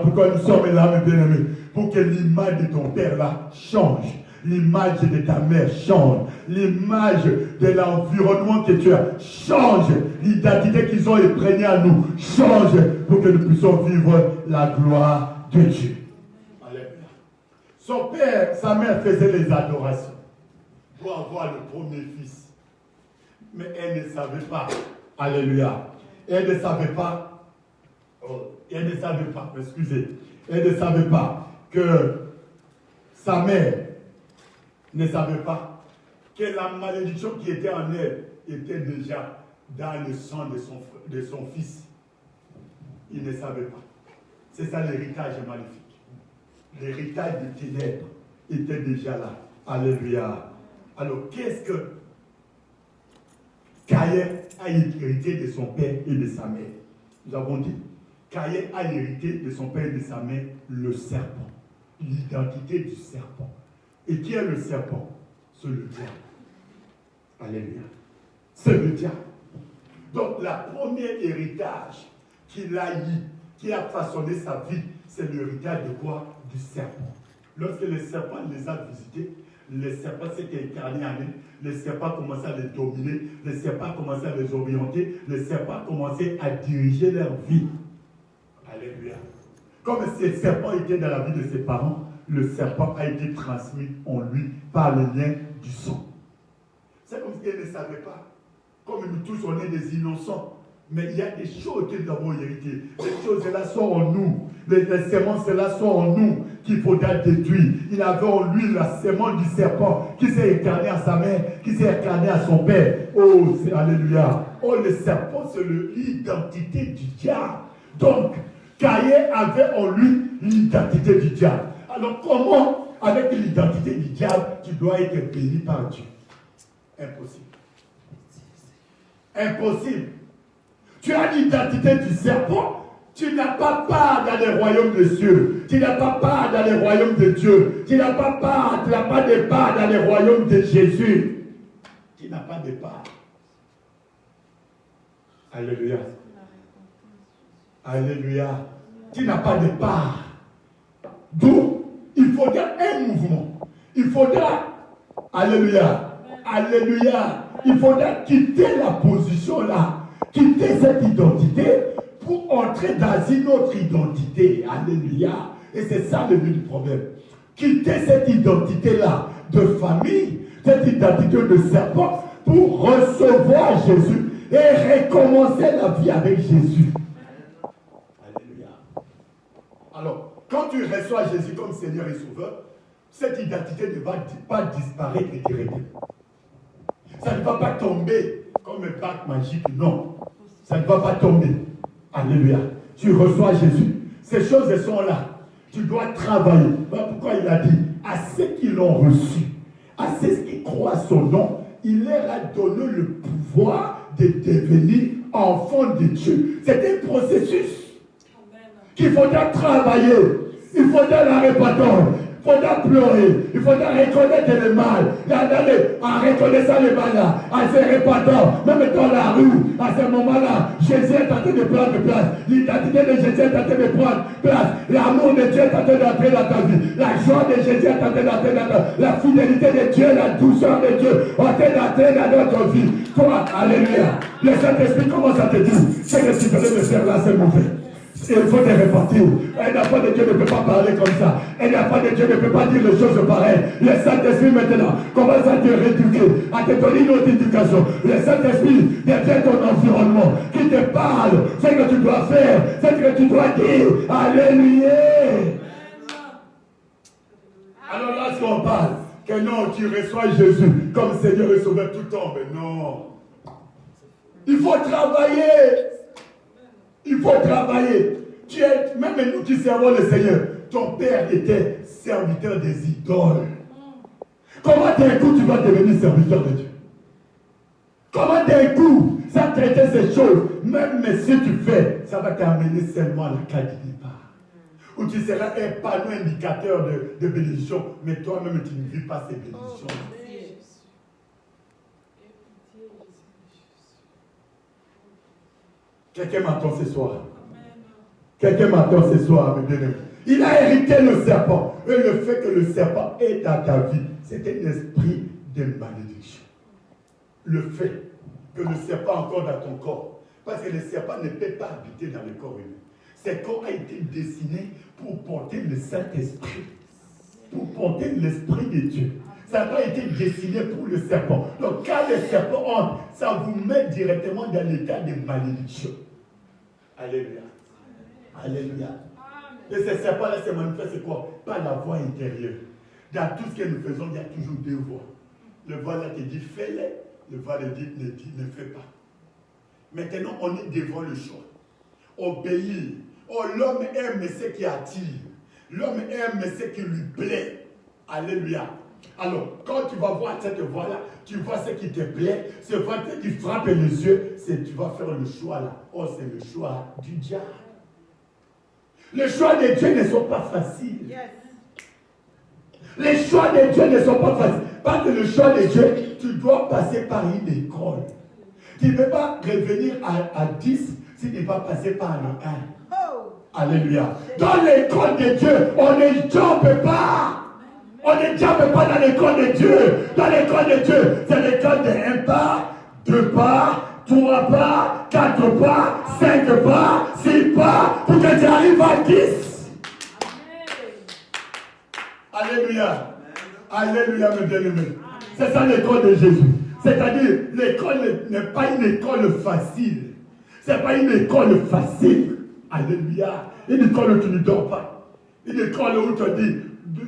Pourquoi nous sommes là, mes bien-aimés? Pour que l'image de ton père là change. L'image de ta mère change. L'image de l'environnement que tu as change. L'identité qu'ils ont imprégnée à nous change pour que nous puissions vivre la gloire de Dieu. Alléluia. Son père, sa mère faisait les adorations pour avoir le premier fils. Mais elle ne savait pas. Alléluia. Elle ne savait pas. Elle ne savait pas. Excusez. Elle ne savait pas que sa mère ne savait pas que la malédiction qui était en elle était déjà dans le sang de son fils. Il ne savait pas. C'est ça l'héritage maléfique. L'héritage des ténèbres était déjà là. Alléluia. Alors, qu'est-ce que Caïn a hérité de son père et de sa mère? Nous avons dit, Caïn a hérité de son père et de sa mère le serpent. L'identité du serpent. Et qui est le serpent? C'est le diable. Alléluia. C'est le diable. Donc, la première héritage qu'il a eu, qui a façonné sa vie, c'est l'héritage de quoi? Du serpent. Lorsque le serpent les a visités, le serpent s'est incarné en eux, le serpent a commencé à les dominer, le serpent a commencé à les orienter, le serpent a commencé à diriger leur vie. Alléluia. Comme ce serpent était dans la vie de ses parents, le serpent a été transmis en lui par le lien du sang. C'est comme si elle ne savait pas. Comme nous tous, on est des innocents. Mais il y a des choses que nous avons héritées. Les choses-là sont en nous. Les semences-là sont en nous qu'il faudra détruire. Il avait en lui la sémence du serpent qui s'est incarné à sa mère, qui s'est incarné à son père. Oh, alléluia. Oh, le serpent, c'est l'identité du diable. Donc, Caïn avait en lui l'identité du diable. Alors comment, avec l'identité du diable, tu dois être béni par Dieu? Impossible. Impossible. Tu as l'identité du serpent, tu n'as pas part dans les royaumes des cieux. Tu n'as pas part dans les royaumes de Dieu. Tu n'as pas part, tu n'as pas de part dans les royaumes de Jésus. Tu n'as pas de part. Alléluia. Alléluia. Tu n'as pas de part. D'où il faudra un mouvement. Il faudra, alléluia, alléluia, il faudra quitter la position là, quitter cette identité pour entrer dans une autre identité. Alléluia. Et c'est ça le but du problème. Quitter cette identité là de famille, cette identité de serpent pour recevoir Jésus et recommencer la vie avec Jésus. Alléluia. Alors, quand tu reçois Jésus comme Seigneur et Sauveur, cette identité ne va pas disparaître directement. Ça ne va pas tomber comme un bac magique, non. Ça ne va pas tomber. Alléluia. Tu reçois Jésus. Ces choses sont là. Tu dois travailler. Voilà pourquoi il a dit, à ceux qui l'ont reçu, à ceux qui croient son nom, il leur a donné le pouvoir de devenir enfants de Dieu. C'est un processus qu'il faudra travailler. Il faudra la répandre. Il faudra pleurer. Il faudra reconnaître le mal. En reconnaissant le mal là, en se répandant, même dans la rue, à ce moment-là, Jésus est en train de prendre place. L'identité de Jésus est en train de prendre place. L'amour de Dieu est en train d'entrer dans ta vie. La joie de Jésus est en train d'entrer dans ta vie. La fidélité de Dieu, la douceur de Dieu est en train d'entrer dans notre vie. Toi, alléluia. Le Saint-Esprit commence à te dire, ce que tu devais me faire là, c'est mauvais. Il faut te repentir. Un enfant de Dieu ne peut pas parler comme ça. Un enfant de Dieu ne peut pas dire les choses pareilles. Le Saint-Esprit maintenant commence à te rééduquer, à te donner une autre éducation. Le Saint-Esprit devient ton environnement qui te parle. Ce que tu dois faire, ce que tu dois dire. Alléluia. Alors là, si on parle, que non, tu reçois Jésus comme Seigneur et Sauveur tout le temps. Mais non. Il faut travailler. Il faut travailler. Tu es, même nous qui servons le Seigneur, ton père était serviteur des idoles. Comment d'un coup tu vas devenir serviteur de Dieu? Comment d'un coup ça traiter ces choses, même si tu fais, ça va t'amener seulement à la case du départ. Où tu seras un panneau indicateur de bénédiction, mais toi-même tu ne vis pas ces bénédictions. Quelqu'un m'attend ce soir. Quelqu'un m'attend ce soir, mes bien-aimés. Il a hérité le serpent. Et le fait que le serpent est dans ta vie, c'est un esprit de malédiction. Le fait que le serpent est encore dans ton corps. Parce que le serpent ne peut pas habiter dans le corps humain. Ce corps a été dessiné pour porter le Saint-Esprit. Pour porter l'Esprit de Dieu. Ça n'a pas été dessiné pour le serpent. Donc quand le serpent entre, ça vous met directement dans l'état de malédiction. Alléluia. Alléluia. Et ce serpent-là se manifeste quoi? Par la voix intérieure. Dans tout ce que nous faisons, il y a toujours deux voix. Le voix là qui dit fais-le, le voix là dit ne fais pas. Maintenant, on est devant le choix. Obéir. Oh, l'homme aime ce qui attire. L'homme aime ce qui lui plaît. Alléluia. Alors, quand tu vas voir cette voix-là, tu vois ce qui te plaît, ce voix qui frappe les yeux, tu vas faire le choix là. Oh, c'est le choix du diable. Les choix de Dieu ne sont pas faciles. Les choix de Dieu ne sont pas faciles. Parce que le choix de Dieu, tu dois passer par une école. Tu ne peux pas revenir à 10 si tu ne vas pas passer par le 1. Alléluia. Dans l'école de Dieu, on ne jumpe pas. On ne jumpe pas dans l'école de Dieu. Dans l'école de Dieu, c'est l'école de 1 pas, 2 pas, 3 pas, 4 pas, 5 pas, 6 pas, pour que tu arrives à 10. Alléluia. Alléluia, mes bien-aimés. C'est ça l'école de Jésus. C'est-à-dire, l'école n'est pas une école facile. Ce n'est pas une école facile. Alléluia. Une école où tu ne dors pas. Une école où tu dis,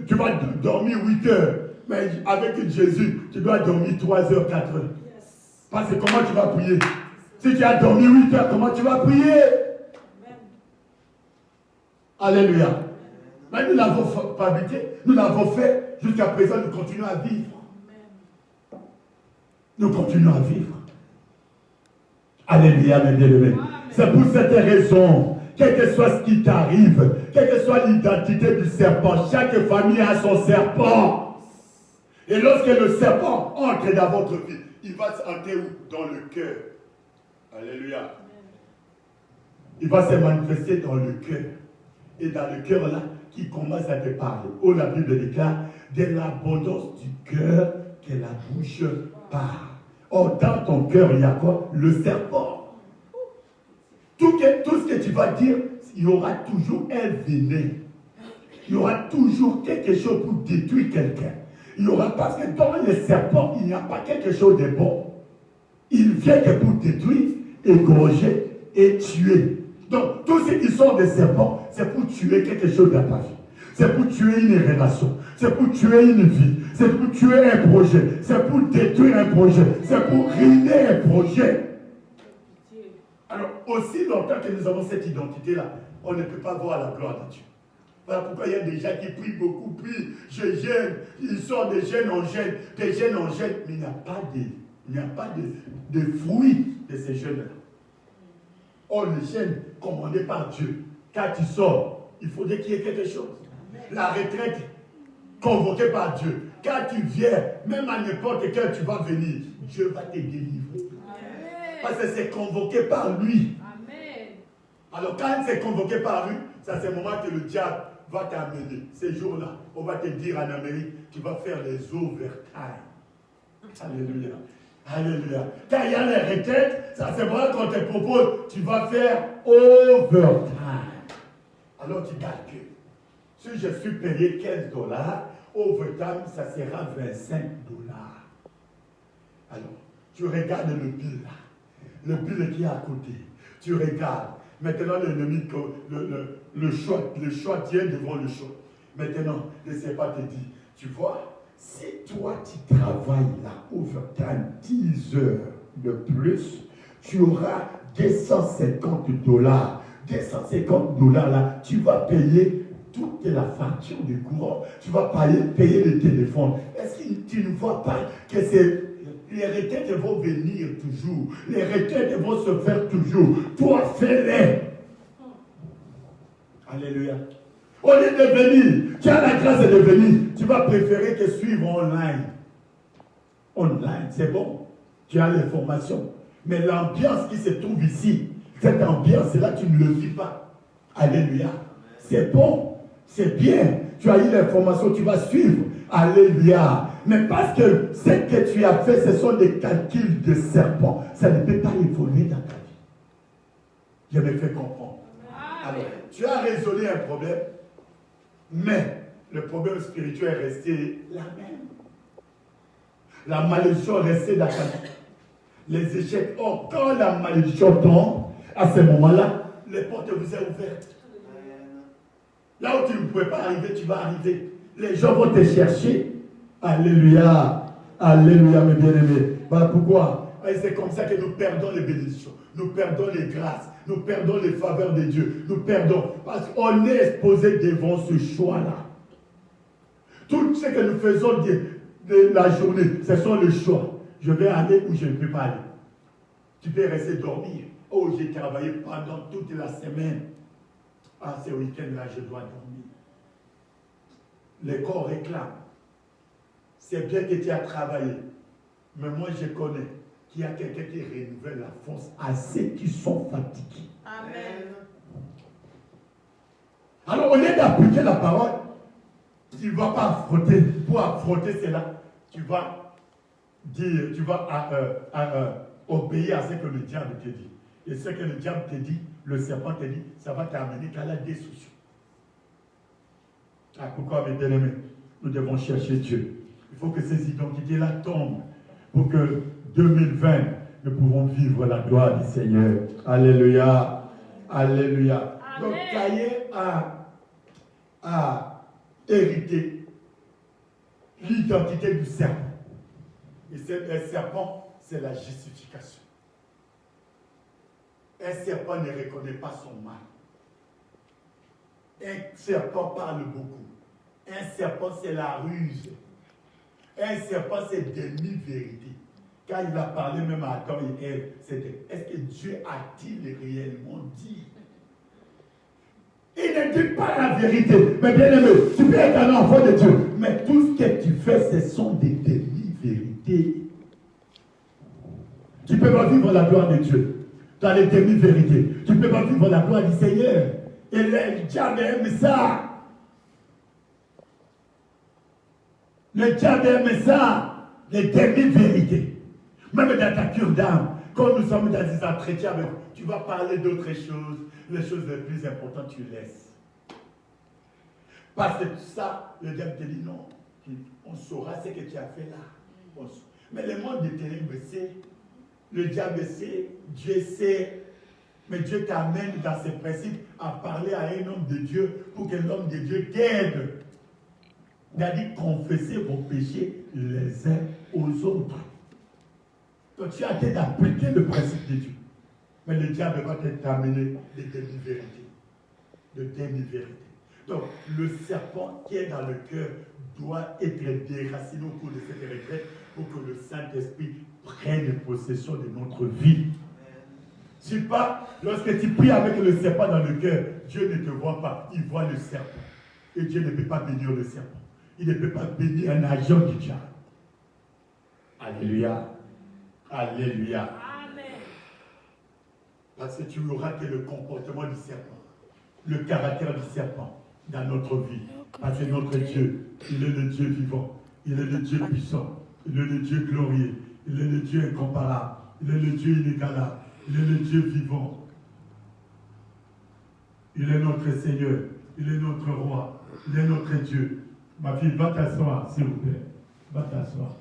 tu vas dormir 8 heures. Mais avec Jésus, tu dois dormir 3 heures, 4 heures. Parce que comment tu vas prier? Si tu as dormi 8 heures, comment tu vas prier? Alléluia. Mais nous l'avons fabriqué, nous l'avons fait. Jusqu'à présent, nous continuons à vivre. Nous continuons à vivre. Alléluia, mes bien-aimés. C'est pour cette raison, quel que soit ce qui t'arrive, quelle que soit l'identité du serpent, chaque famille a son serpent. Et lorsque le serpent entre dans votre vie, il va entrer où? Dans le cœur. Alléluia. Il va se manifester dans le cœur. Et dans le cœur là, qui commence à te parler. Oh, la Bible déclare, de l'abondance du cœur que la bouche parle. Or, dans ton cœur, il y a quoi? Le serpent. Tout ce que tu vas dire, il y aura toujours un venin. Il y aura toujours quelque chose pour détruire quelqu'un. Il y aura, parce que dans le serpent, il n'y a pas quelque chose de bon. Il vient que pour détruire, égorger et tuer. Donc, tous ceux qui sont des serpents, c'est pour tuer quelque chose dans ta vie. C'est pour tuer une relation. C'est pour tuer une vie. C'est pour tuer un projet. C'est pour détruire un projet. C'est pour ruiner un projet. Alors, aussi longtemps que nous avons cette identité-là, on ne peut pas voir la gloire de Dieu. Voilà pourquoi il y a des gens qui prient beaucoup, prient, je gêne, ils sont des jeunes en gêne, des jeunes en gêne, mais il n'y a pas de fruits de ces jeunes-là. Or, les jeunes commandés par Dieu, quand tu sors, il faudrait qu'il y ait quelque chose. La retraite, convoqué par Dieu. Quand tu viens, même à n'importe quel tu vas venir, Dieu va te délivrer. Amen. Parce que c'est convoqué par lui. Amen. Alors quand c'est convoqué par lui, ça c'est le moment que le diable va t'amener. Ces jours-là, on va te dire en Amérique, tu vas faire les overtime. Alléluia. Alléluia. Quand il y a les retraites, ça c'est vrai qu'on te propose, tu vas faire overtime. Alors tu calcules. Si je suis payé $15, overtime, ça sera $25. Alors, tu regardes le bill là. Le bill qui est à côté. Tu regardes. Maintenant, l'ennemi, le choix tient devant le choix. Maintenant, le Seigneur te dit, tu vois, si toi tu travailles la overtime 10 heures de plus, tu auras $250. $250 là, tu vas payer toute la facture du courant. Tu vas payer le téléphone. Est-ce que tu ne vois pas que les retraites vont venir toujours. Les retraites vont se faire toujours. Toi, fais-les. Alléluia. Au lieu de venir, tu as la grâce de venir. Tu vas préférer que suivre online. Online, c'est bon. Tu as l'information. Mais l'ambiance qui se trouve ici, cette ambiance-là, tu ne le vis pas. Alléluia. C'est bon. C'est bien. Tu as eu l'information, tu vas suivre. Alléluia. Mais parce que ce que tu as fait, ce sont des calculs de serpent. Ça ne peut pas évoluer dans ta vie. Je me fais comprendre. Alors, tu as résolu un problème, mais le problème spirituel est resté la même. La malédiction est restée dans ta vie. Les échecs. Or, quand la malédiction tombe, à ce moment-là, les portes vous sont ouvertes. Là où tu ne pouvais pas arriver, tu vas arriver. Les gens vont te chercher. Alléluia. Alléluia, mes bien-aimés. Voilà pourquoi. Et c'est comme ça que nous perdons les bénédictions. Nous perdons les grâces. Nous perdons les faveurs de Dieu. Nous perdons. Parce qu'on est exposé devant ce choix-là. Tout ce que nous faisons de la journée, ce sont les choix. Je vais aller ou je ne peux pas aller. Tu peux rester dormir. Oh, j'ai travaillé pendant toute la semaine. Ah, ce week-end-là, je dois dormir. Le corps réclame. C'est bien que tu as travaillé. Mais moi, je connais qu'il y a quelqu'un qui renouvelle la force à ceux qui sont fatigués. Amen. Alors, au lieu d'appliquer la parole, tu ne vas pas affronter. Pour affronter cela, tu vas dire, tu vas obéir à ce que le diable te dit. Et ce que le diable te dit, le serpent te dit, ça va t'amener qu'à la destruction. Ah, pourquoi, mes bien-aimés, nous devons chercher Dieu. Il faut que ces identités-là tombent pour que 2020, nous pouvons vivre la gloire du Seigneur. Alléluia. Alléluia. Amen. Donc, Caïn a hérité l'identité du serpent. Et le serpent, c'est la justification. Un serpent ne reconnaît pas son mal. Un serpent parle beaucoup. Un serpent, c'est la ruse. Un serpent, c'est demi-vérité. Quand il a parlé même à Adam et Ève, c'était est-ce que Dieu a-t-il réellement dit? Il ne dit pas la vérité. Mais bien aimé, tu peux être un enfant de Dieu. Mais tout ce que tu fais, ce sont des demi-vérités. Tu ne peux pas vivre la gloire de Dieu dans les demi-vérités. Tu ne peux pas vivre la gloire du Seigneur. Et le diable aime ça. Le diable aime ça, les demi-vérités. Même dans ta cure d'âme, quand nous sommes dans des entretiens avec vous, tu vas parler d'autres choses. Les choses les plus importantes, tu laisses. Parce que ça, le diable te dit non. On saura ce que tu as fait là. Mais le monde des ténèbres sait. Le diable sait. Dieu sait. Mais Dieu t'amène dans ses principes à parler à un homme de Dieu pour que l'homme de Dieu t'aide. Il a dit confessez vos péchés les uns aux autres. Donc tu as été d'appliquer le principe de Dieu. Mais le diable va t'amener des demi-vérités. De demi-vérités. Donc le serpent qui est dans le cœur doit être déraciné au cours de cette retraite pour que le Saint-Esprit prenne possession de notre vie. Si pas, lorsque tu pries avec le serpent dans le cœur, Dieu ne te voit pas, il voit le serpent. Et Dieu ne peut pas bénir le serpent. Il ne peut pas bénir un agent du diable. Alléluia. Alléluia. Amen. Parce que tu n'auras que le comportement du serpent, le caractère du serpent dans notre vie. Parce que notre Dieu, il est le Dieu vivant, il est le Dieu puissant, il est le Dieu glorieux, il est le Dieu incomparable, il est le Dieu inégalable, il est le Dieu vivant. Il est notre Seigneur, il est notre Roi, il est notre Dieu. Ma fille, va t'asseoir, s'il vous plaît. Va t'asseoir.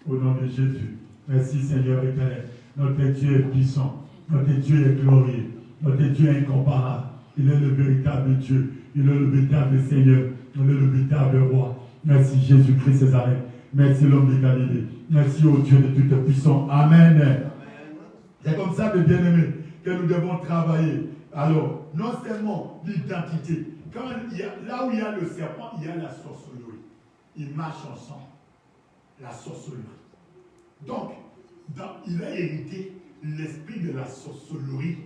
Au nom de Jésus. Merci Seigneur éternel. Notre Dieu est puissant. Notre Dieu est glorieux. Notre Dieu est incomparable. Il est le véritable Dieu. Il est le véritable Seigneur. Il est le véritable Roi. Merci Jésus-Christ Césareth. Merci l'homme de Galilée. Merci au Dieu de toute puissance. Amen. C'est comme ça, mes bien-aimés, que nous devons travailler. Alors, non seulement l'identité. Là où il y a le serpent, il y a la sorcellerie. Ils marchent ensemble. La sorcellerie. Donc, il a hérité l'esprit de la sorcellerie.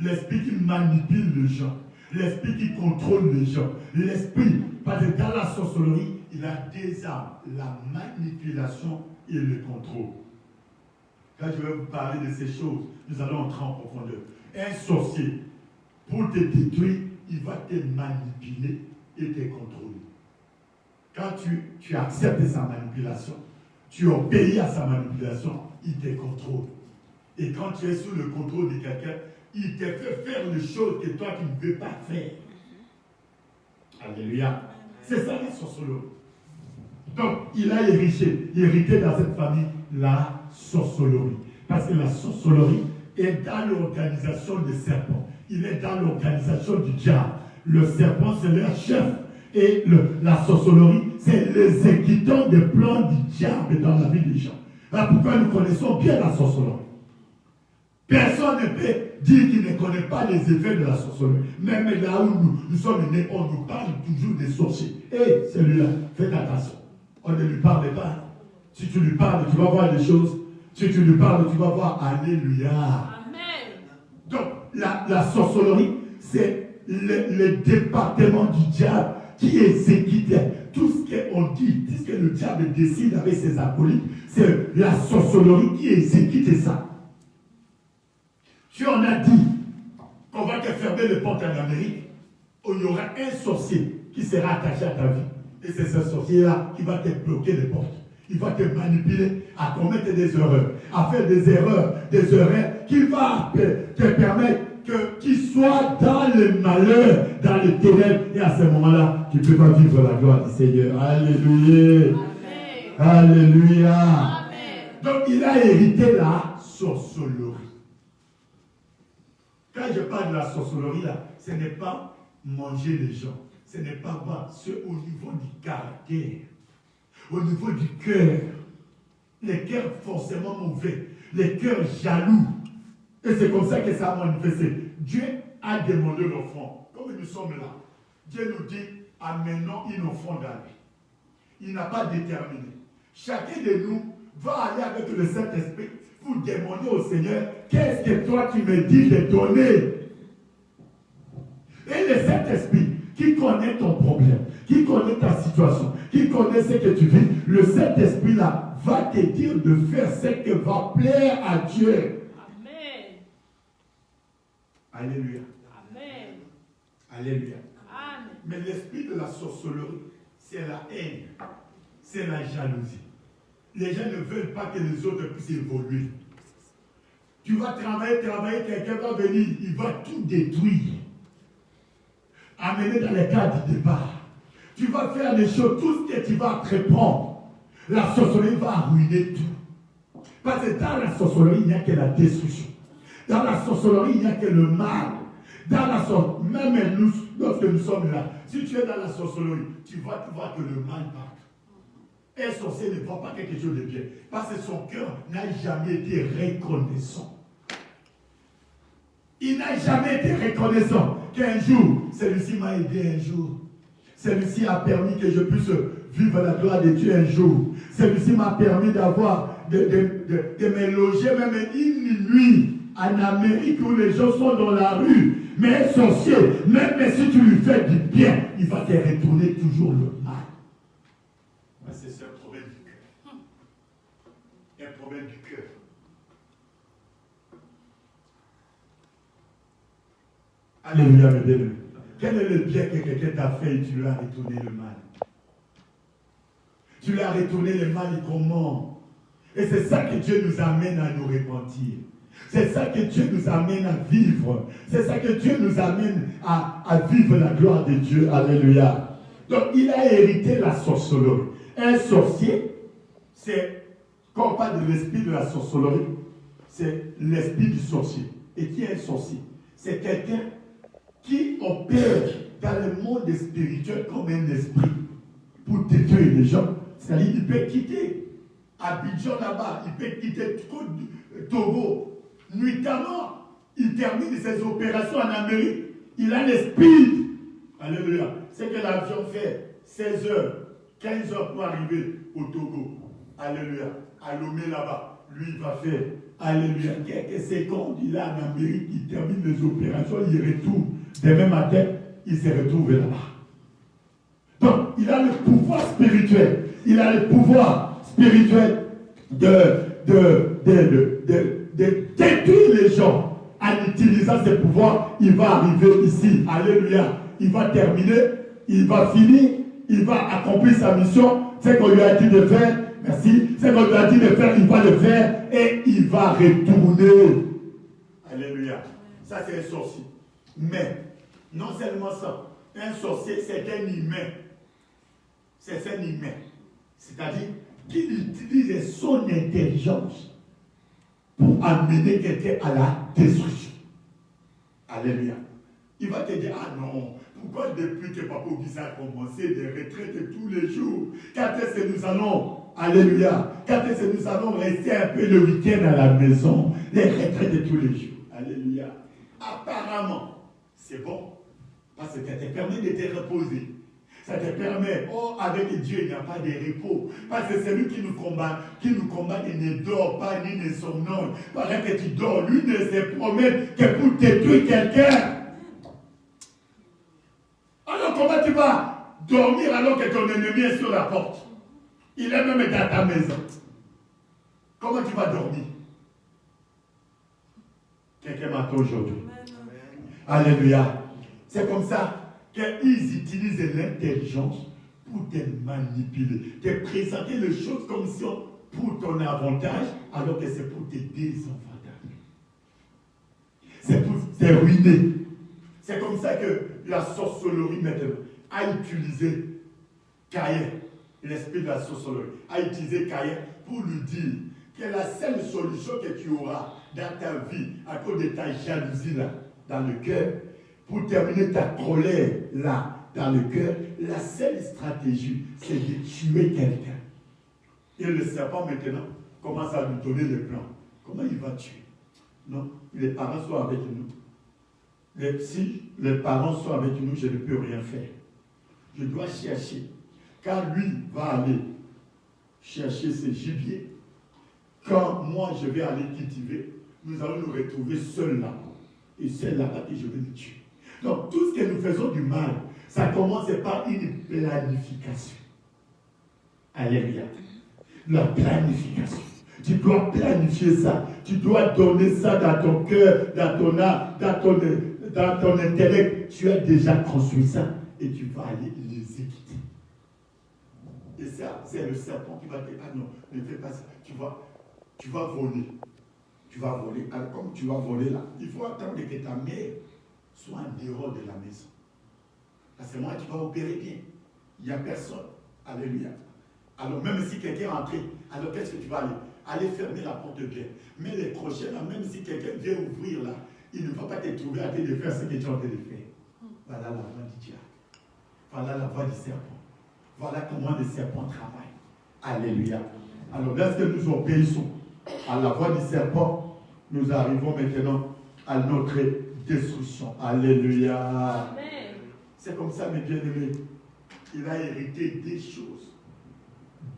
L'esprit qui manipule les gens. L'esprit qui contrôle les gens. L'esprit, parce que dans la sorcellerie, il a des armes. La manipulation et le contrôle. Quand je vais vous parler de ces choses, nous allons entrer en profondeur. Un sorcier, pour te détruire, il va te manipuler et te contrôler. Quand tu acceptes sa manipulation, tu obéis à sa manipulation, il te contrôle. Et quand tu es sous le contrôle de quelqu'un, il te fait faire les choses que toi tu ne veux pas faire. Alléluia. C'est ça la sorcellerie. Donc, il a hérité dans cette famille la sorcellerie. Parce que la sorcellerie est dans l'organisation des serpents. Il est dans l'organisation du diable. Le serpent, c'est leur chef. Et la sorcellerie, c'est l'exécutant des plans du diable dans la vie des gens. Voilà pourquoi nous connaissons bien la sorcellerie. Personne ne peut dire qu'il ne connaît pas les effets de la sorcellerie. Même là où nous sommes nés, on nous parle toujours des sorciers. Et celui-là, faites attention. On ne lui parle pas. Si tu lui parles, tu vas voir des choses. Si tu lui parles, tu vas voir Alléluia. Amen. Donc, la sorcellerie, c'est le département du diable qui exécute tout ce qu'on dit, tout ce que le diable décide avec ses acolytes. C'est la sorcellerie qui exécute ça. Si on a dit qu'on va te fermer les portes en Amérique, il y aura un sorcier qui sera attaché à ta vie. Et c'est ce sorcier-là qui va te bloquer les portes. Il va te manipuler à commettre des erreurs, à faire des erreurs qui va te permettre qu'il soit dans le malheur, dans les ténèbres. Et à ce moment-là, tu ne peux pas vivre la gloire du Seigneur. Alléluia. Amen. Alléluia. Amen. Donc il a hérité la sorcellerie. Quand je parle de la sorcellerie, là, ce n'est pas manger les gens. Ce n'est pas voir. C'est au niveau du caractère. Au niveau du cœur. Les cœurs forcément mauvais. Les cœurs jaloux. Et c'est comme ça que ça a manifesté. Dieu a demandé l'offrande. Comme nous sommes là, Dieu nous dit, amenons une offrande à lui. Il n'a pas déterminé. Chacun de nous va aller avec le Saint-Esprit pour demander au Seigneur, qu'est-ce que toi tu me dis de donner? Et le Saint-Esprit, qui connaît ton problème, qui connaît ta situation, qui connaît ce que tu vis, le Saint-Esprit là va te dire de faire ce qui va plaire à Dieu. Alléluia. Amen. Alléluia. Amen. Mais l'esprit de la sorcellerie, c'est la haine, c'est la jalousie. Les gens ne veulent pas que les autres puissent évoluer. Tu vas travailler, quelqu'un va venir, il va tout détruire. Amener dans les cas du départ. Tu vas faire des choses, tout ce que tu vas entreprendre. La sorcellerie va ruiner tout. Parce que dans la sorcellerie, il n'y a que la destruction. Dans la sorcellerie, il n'y a que le mal. Dans la sorcellerie, même nous, lorsque nous sommes là, si tu es dans la sorcellerie, tu vas voir que le mal part. Un sorcier ne voit pas quelque chose de bien. Parce que son cœur n'a jamais été reconnaissant. Il n'a jamais été reconnaissant qu'un jour, celui-ci m'a aidé un jour. Celui-ci a permis que je puisse vivre la gloire de Dieu un jour. Celui-ci m'a permis d'avoir, de me loger même une nuit en Amérique où les gens sont dans la rue. Mais un sorcier, même si tu lui fais du bien, il va te retourner toujours le mal. Parce que c'est un problème du cœur. Un problème du cœur. Alléluia, mes bien-aimés. Quel est le bien que quelqu'un t'a fait et tu lui as retourné le mal? Tu lui as retourné le mal et comment? Et c'est ça que Dieu nous amène à nous repentir. C'est ça que Dieu nous amène à vivre. C'est ça que Dieu nous amène à vivre la gloire de Dieu. Alléluia. Donc, il a hérité la sorcellerie. Un sorcier, c'est, quand on parle de l'esprit de la sorcellerie, c'est l'esprit du sorcier. Et qui est un sorcier? C'est quelqu'un qui opère dans le monde spirituel comme un esprit pour détruire les gens. C'est-à-dire qu'il peut quitter Abidjan là-bas, il peut quitter Togo. Nuitamment, il termine ses opérations en Amérique. Il a l'esprit. Alléluia. C'est que l'avion fait 16 heures, 15 heures pour arriver au Togo. Alléluia. À Lomé là-bas. Lui, il va faire. Alléluia. Quelques secondes, il est en Amérique, il termine les opérations, il retourne. Demain matin, il se retrouve là-bas. Donc, il a le pouvoir spirituel. Il a le pouvoir spirituel de détruire les gens. En utilisant ses pouvoirs, il va arriver ici. Alléluia. Il va terminer, il va finir, il va accomplir sa mission. C'est qu'on lui a dit de faire. Merci. C'est qu'on lui a dit de faire, il va le faire et il va retourner. Alléluia. Ça, c'est un sorcier. Mais, non seulement ça, un sorcier, c'est un humain. C'est un humain. C'est-à-dire qu'il utilise son intelligence pour amener quelqu'un à la destruction. Alléluia. Il va te dire, ah non, pourquoi depuis que Papa Auguste a commencé des retraites tous les jours, quand est-ce que nous allons, alléluia, quand est-ce que nous allons rester un peu le week-end à la maison, les retraites de tous les jours. Alléluia. Apparemment, c'est bon, parce que ça te permet de te reposer. Ça te permet, oh, avec Dieu, il n'y a pas de repos. Parce que celui qui nous combat, il ne dort pas, ni ne somnole. Pendant que tu dors, lui ne se promène que pour détruire quelqu'un. Alors comment tu vas dormir alors que ton ennemi est sur la porte? Il est même dans ta maison. Comment tu vas dormir? Quelqu'un m'attend aujourd'hui. Alléluia. C'est comme ça qu'ils utilisent l'intelligence pour te manipuler, te présenter les choses comme si pour ton avantage, alors que c'est pour te désavantager. C'est pour te ruiner. C'est comme ça que la sorcellerie maintenant a utilisé Caïn, l'esprit de la sorcellerie, a utilisé Caïn pour lui dire que la seule solution que tu auras dans ta vie, à cause de ta jalousie là, dans le cœur, pour terminer ta colère là, dans le cœur, la seule stratégie, c'est de tuer quelqu'un. Et le serpent maintenant commence à lui donner le plan. Comment il va tuer? Non, les parents sont avec nous. Si les parents sont avec nous, je ne peux rien faire. Je dois chercher. Quand lui va aller chercher ses gibiers, quand moi je vais aller cultiver, nous allons nous retrouver seuls là. Et c'est là-bas que je vais le tuer. Donc tout ce que nous faisons du mal, ça commence par une planification. Alléluia. La planification. Tu dois planifier ça. Tu dois donner ça dans ton cœur, dans ton âme, dans ton intellect. Tu as déjà construit ça et tu vas aller l'exécuter. Et ça, c'est le serpent qui va te dire, ah non, ne fais pas ça. Tu vas voler. Tu vas voler. Alors comme tu vas voler là, il faut attendre que ta mère soit en dehors de la maison. Parce que moi, tu vas opérer bien. Il n'y a personne. Alléluia. Alors même si quelqu'un est entré, alors qu'est-ce que tu vas aller? Aller fermer la porte bien. Mais les crochets là, même si quelqu'un vient ouvrir là, il ne va pas te trouver à te de faire ce que tu es en train de faire. Voilà la voix du diable. Voilà la voix du serpent. Voilà comment le serpent travaille. Alléluia. Alors lorsque nous obéissons à la voix du serpent, nous arrivons maintenant à notre destruction. Alléluia. Amen. C'est comme ça, mes bien-aimés. Il a hérité des choses,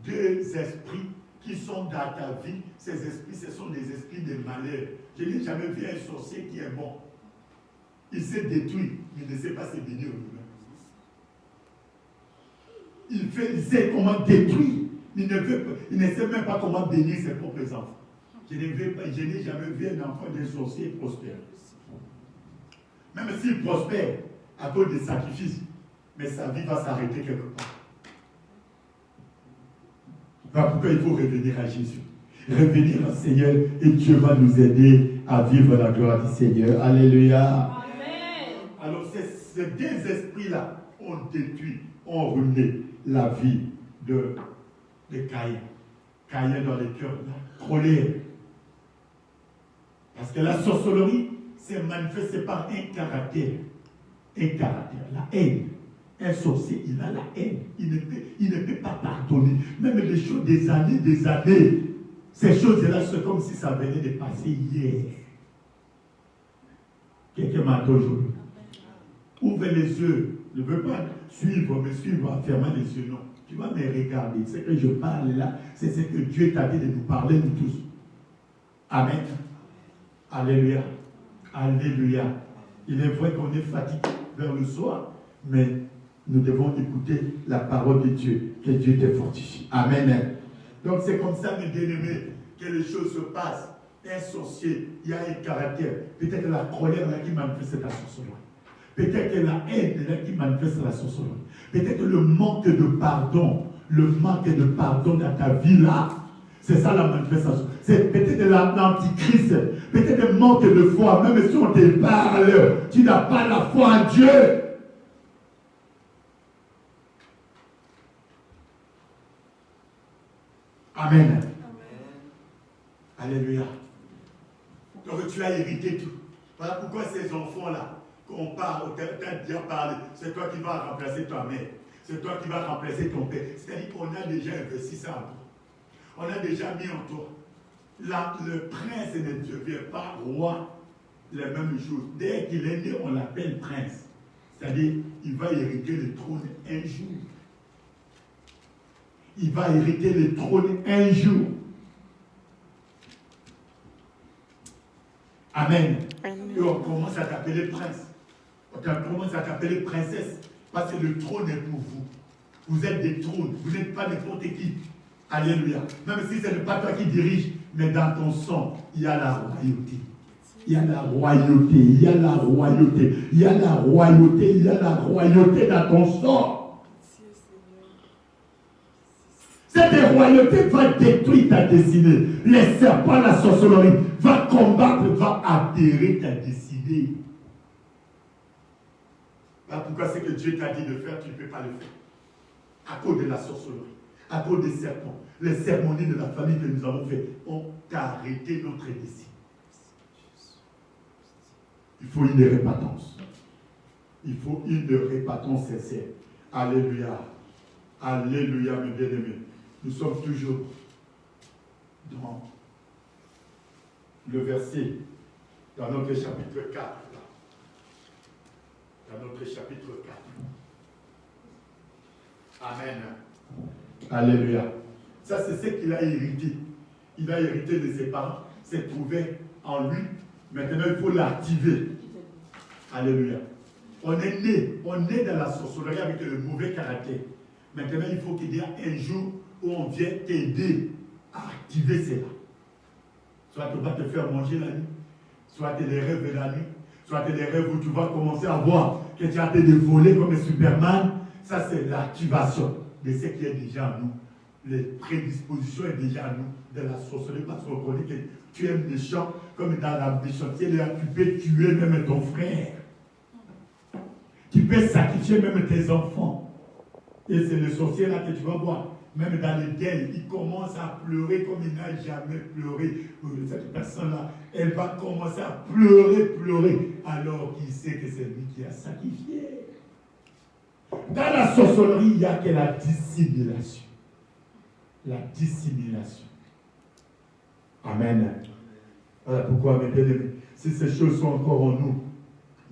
deux esprits qui sont dans ta vie. Ces esprits, ce sont des esprits de malheur. Je n'ai jamais vu un sorcier qui est bon. Il s'est détruit, mais il ne sait pas se bénir lui-même. Il sait comment détruire. Il ne sait même pas comment bénir ses propres enfants. Je n'ai jamais vu un enfant d'un sorcier prospère. Même s'il prospère à cause des sacrifices, mais sa vie va s'arrêter quelque part. Voilà pourquoi il faut revenir à Jésus. Revenir au Seigneur et Dieu va nous aider à vivre la gloire du Seigneur. Alléluia. Amen. Alors ces deux esprits-là ont détruit, ont ruiné la vie de Caïn. Caïn dans le cœur, la colère. Parce que la sorcellerie s'est manifestée par un caractère. Un caractère, la haine. Un sorcier, il a la haine. Il ne peut pas pardonner. Même les choses des années. Ces choses-là, c'est comme si ça venait de passer hier. Quelqu'un m'attend aujourd'hui. Ouvre les yeux. Ne veux pas me suivre en fermant les yeux, non. Tu vas me regarder. Ce que je parle là, c'est ce que Dieu t'a dit de nous parler, nous tous. Amen. Alléluia. Alléluia. Il est vrai qu'on est fatigué vers le soir, mais nous devons écouter la parole de Dieu, que Dieu te fortifie. Amen. Donc c'est comme ça, mes bien-aimés, que les choses se passent. Un sorcier, il y a un caractère. Peut-être la colère là qui manifeste la sorcellerie. Peut-être la haine là qui manifeste la sorcellerie. Peut-être le manque de pardon. Le manque de pardon dans ta vie là. C'est ça la manifestation. C'est peut-être l'antichrist. Peut-être le manque de foi. Même si on te parle, tu n'as pas la foi en Dieu. Amen. Alléluia. Donc tu as hérité tout. Voilà pourquoi ces enfants-là, qu'on parle, t'as déjà parlé, c'est toi qui vas remplacer ta mère. C'est toi qui vas remplacer ton père. C'est-à-dire qu'on a déjà investi ça en toi. On a déjà mis en toi. Là, le prince ne devient pas roi, la même chose. Dès qu'il est né, on l'appelle prince. C'est-à-dire, il va hériter le trône un jour. Il va hériter le trône un jour. Amen. Et on commence à t'appeler prince. On commence à t'appeler princesse. Parce que le trône est pour vous. Vous êtes des trônes. Vous n'êtes pas n'importe qui. Alléluia. Même si ce n'est pas toi qui dirige, mais dans ton sang, il y a la royauté. Il y a la royauté. Il y a la royauté. Il y a la royauté. Il y a la royauté dans ton sang. Cette royauté va détruire ta destinée. Les serpents, la sorcellerie, va combattre, va atterrir ta destinée. Voilà pourquoi ce que Dieu t'a dit de faire, tu ne peux pas le faire. À cause de la sorcellerie, à cause des serpents. Les cérémonies de la famille que nous avons fait ont arrêté notre destinée. Il faut une répentance. Il faut une répentance sincère. Alléluia. Alléluia, mes bien-aimés. Nous sommes toujours dans le verset, dans notre chapitre 4. Là. Dans notre chapitre 4. Amen. Alléluia. Ça, c'est ce qu'il a hérité. Il a hérité de ses parents. C'est trouvé en lui. Maintenant, il faut l'activer. Alléluia. On est dans la sorcellerie avec le mauvais caractère. Maintenant, il faut qu'il y ait un jour où on vient t'aider à activer cela. Soit tu vas te faire manger la nuit, soit tu as des rêves de la nuit, soit tu as des rêves où tu vas commencer à voir que tu as été volé comme un Superman. Ça, c'est l'activation de ce qui est déjà en nous. Les prédispositions sont déjà en nous de la sorcellerie parce qu'on connaît que tu es méchant, comme dans la méchanceté, tu peux tuer même ton frère. Tu peux sacrifier même tes enfants. Et c'est le sorcier là que tu vas voir. Même dans le deuil, il commence à pleurer comme il n'a jamais pleuré. Cette personne-là, elle va commencer à pleurer, alors qu'il sait que c'est lui qui a sacrifié. Dans la sorcellerie, il n'y a que la dissimulation. La dissimulation. Amen. Voilà pourquoi, mes bien-aimés, si ces choses sont encore en nous,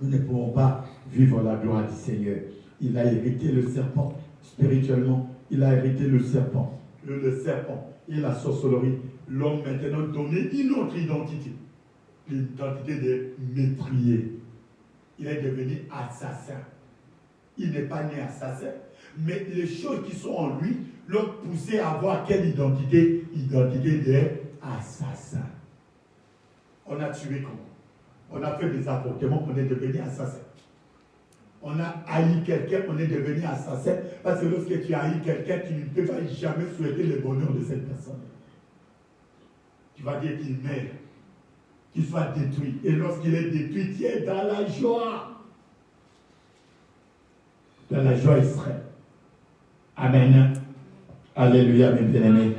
nous ne pourrons pas vivre la gloire du Seigneur. Il a hérité le serpent spirituellement. Il a hérité le serpent. Le serpent et la sorcellerie. L'homme maintenant donné une autre identité. L'identité de métrier. Il est devenu assassin. Il n'est pas né assassin. Mais les choses qui sont en lui l'ont poussé à avoir quelle identité? Identité d'assassin. On a tué comment? On a fait des avortements, on est devenu assassin. On a haï quelqu'un, on est devenu assassin. Parce que lorsque tu haïs quelqu'un, tu ne peux pas jamais souhaiter le bonheur de cette personne. Tu vas dire qu'il meurt, qu'il soit détruit. Et lorsqu'il est détruit, tu es dans la joie. Dans la joie extrême. Amen. Alléluia, mes bien-aimés.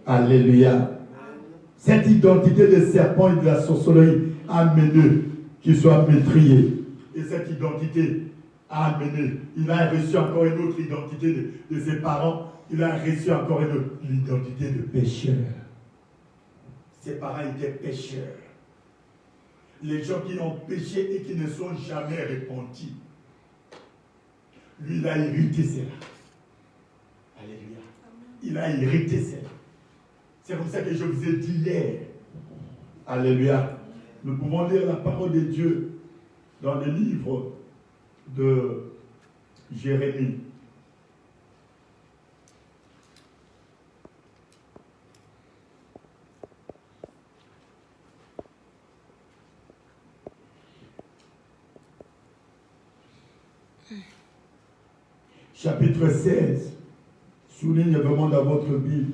Alléluia. Cette identité de serpent et de la sorcellerie a amené qu'il soit maîtrisé. Et cette identité a amené, il a reçu encore une autre identité de ses parents. Il a reçu encore une autre identité de pécheur. Ses parents étaient pécheurs. Les gens qui ont péché et qui ne sont jamais repentis. Lui, il a hérité cela. Alléluia. Il a hérité cela. C'est comme ça que je vous ai dit hier. Alléluia. Nous pouvons lire la parole de Dieu dans le livre de Jérémie. Chapitre 16. Souligne vraiment dans votre Bible.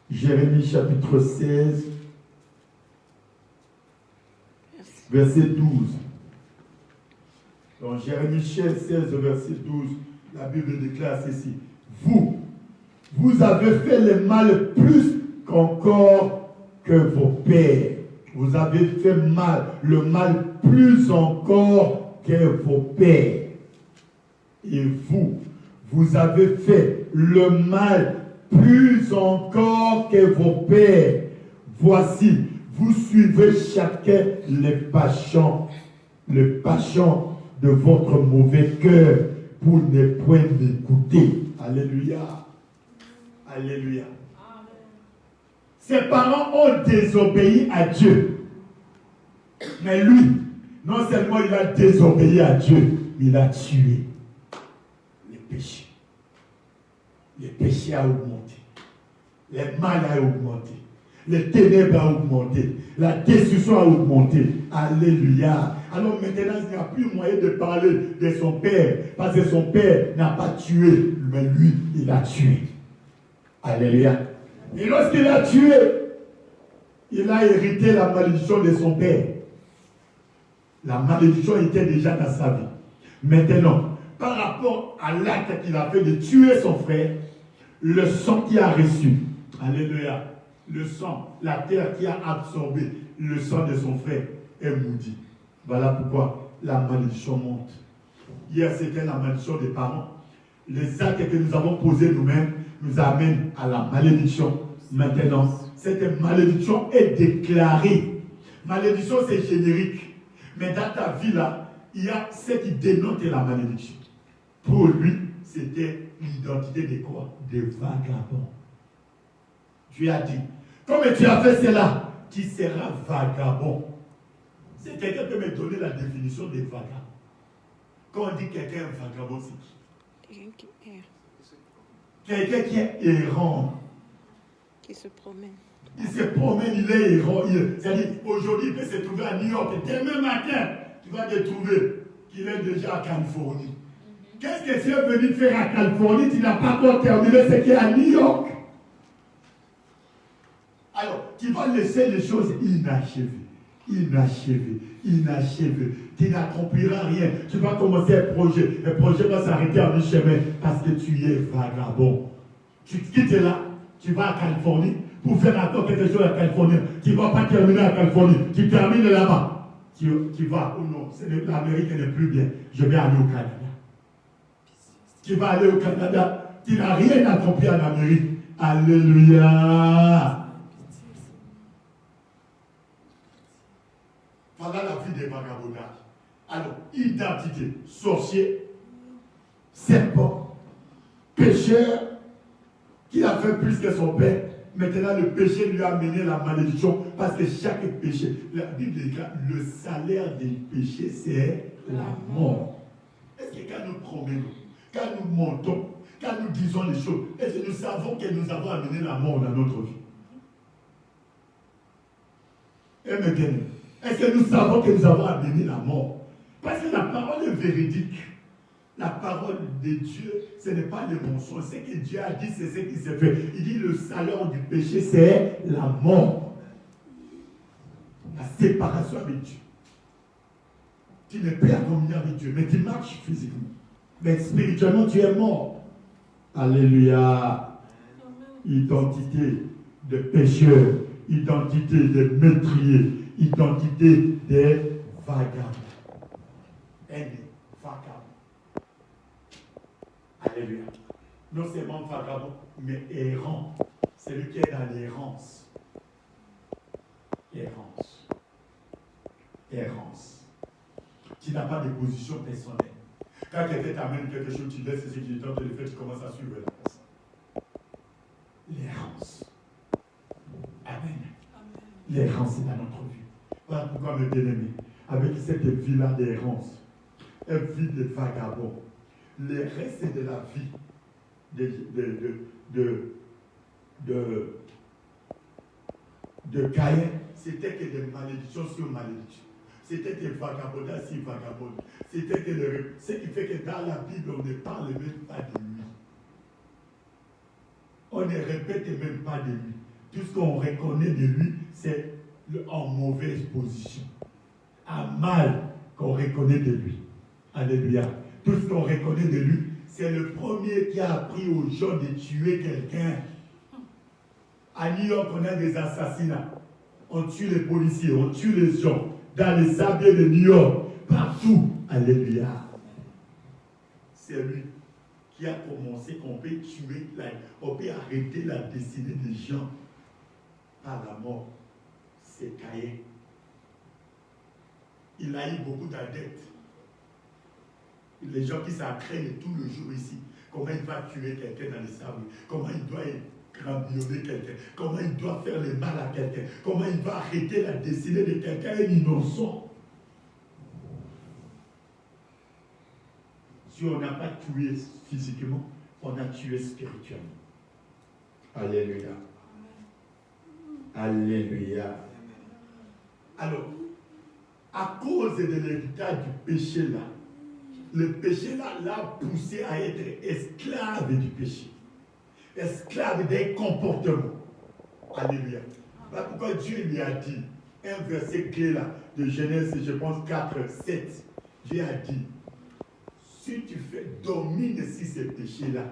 Jérémie chapitre 16, verset 12. Dans Jérémie 16, verset 12, la Bible déclare ceci. Vous avez fait le mal plus qu'encore que vos pères. Vous avez fait le mal plus encore que vos pères. Et vous avez fait le mal plus encore que vos pères. Voici, vous suivez chacun les passions de votre mauvais cœur pour ne point m'écouter. Alléluia. Alléluia. Ses parents ont désobéi à Dieu. Mais lui, non seulement il a désobéi à Dieu, il a tué les péchés. Les péchés ont augmenté. Les mal ont augmenté. Les ténèbres ont augmenté. La destruction a augmenté. Alléluia. Alors maintenant, il n'y a plus moyen de parler de son père. Parce que son père n'a pas tué. Mais lui, il a tué. Alléluia. Et lorsqu'il a tué, il a hérité la malédiction de son père. La malédiction était déjà dans sa vie. Maintenant, par rapport à l'acte qu'il a fait de tuer son frère, le sang qu'il a reçu, alléluia, le sang, la terre qui a absorbé le sang de son frère est maudit. Voilà pourquoi la malédiction monte. Hier, c'était la malédiction des parents. Les actes que nous avons posés nous-mêmes nous amènent à la malédiction. Maintenant, cette malédiction est déclarée. Malédiction, c'est générique. Mais dans ta vie, là, il y a ce qui dénote la malédiction. Pour lui, c'était l'identité de quoi? De vagabond. Dieu a dit, comme tu as fait cela, tu seras vagabond. C'est quelqu'un qui peut me donner la définition de vagabond. Quand on dit quelqu'un est vagabond, c'est qui? Quelqu'un qui erre. Quelqu'un qui est errant. Qui se promène. Il se promène, il est errant. C'est-à-dire, aujourd'hui, il peut se trouver à New York. Et demain matin, tu vas te trouver qu'il est déjà à Californie. Qu'est-ce que tu es venu faire à Californie? Tu n'as pas encore terminé ce qui est à New York. Alors, tu vas laisser les choses inachevées. Tu n'accompliras rien. Tu vas commencer un projet. Le projet va s'arrêter en mi-chemin parce que tu es vagabond. Tu quittes là, tu vas à Californie pour faire encore quelque chose à Californie. Tu ne vas pas terminer à Californie. Tu termines là-bas. Tu vas, oh non, l'Amérique n'est plus bien. Je vais aller au Canada. Tu vas aller au Canada. Tu n'as rien accompli en Amérique. Alléluia. Voilà la vie des vagabondages. Alors, identité, sorcier, serpent, pécheur, qui a fait plus que son père. Maintenant, le péché lui a amené la malédiction parce que chaque péché, la Bible déclare, le salaire du péché, c'est la mort. Est-ce que quand nous promenons, quand nous montons, quand nous disons les choses, est-ce que nous savons que nous avons amené la mort dans notre vie? Et maintenant, est-ce que nous savons que nous avons amené la mort? Parce que la parole est véridique. La parole de Dieu, ce n'est pas le mensonge. Ce que Dieu a dit, c'est ce qui s'est fait. Il dit le salaire du péché, c'est la mort. La séparation avec Dieu. Tu n'es plus à communier avec Dieu, mais tu marches physiquement. Mais spirituellement, tu es mort. Alléluia. Identité de pécheur, identité de meurtrier, identité des vagabonds. Vagabond. Alléluia. Non seulement vagabond, mais errant. C'est lui qui est dans l'errance. Errance. Errance. Tu n'as pas de position personnelle. Quand quelqu'un t'amène quelque chose, tu laisses ce qu'il est en train de faire, tu commences à suivre la personne. L'errance. Amen. L'errance est dans notre vie. Voilà pourquoi, mes bien-aimés, avec cette vie-là d'errance, une vie de vagabond, le reste de la vie de Caïn, c'était que des malédictions sur malédictions. C'était des vagabondages sur vagabondages. C'était que ce qui fait que dans la Bible, on ne parle même pas de lui. On ne répète même pas de lui. Tout ce qu'on reconnaît de lui, c'est en mauvaise position. En mal qu'on reconnaît de lui. Alléluia. Tout ce qu'on reconnaît de lui, c'est le premier qui a appris aux gens de tuer quelqu'un. À New York, on a des assassinats. On tue les policiers, on tue les gens. Dans les sables de New York, partout. Alléluia. C'est lui qui a commencé qu'on peut tuer, on peut arrêter la destinée des gens par la mort. C'est Caïn. Il a eu beaucoup d'adeptes. Les gens qui s'entraînent tout le jour ici. Comment il va tuer quelqu'un dans les sables? Comment il doit grambionner quelqu'un? Comment il doit faire le mal à quelqu'un? Comment il va arrêter la destinée de quelqu'un innocent? Si on n'a pas tué physiquement, on a tué spirituellement. Alléluia. Alléluia. Alors, à cause de l'héritage du péché là, le péché là l'a poussé à être esclave du péché. Esclave des comportements. Alléluia. Voilà pourquoi Dieu lui a dit, un verset clé là, de Genèse, je pense 4, 7. Dieu a dit, si tu fais, domine sur ces péchés-là,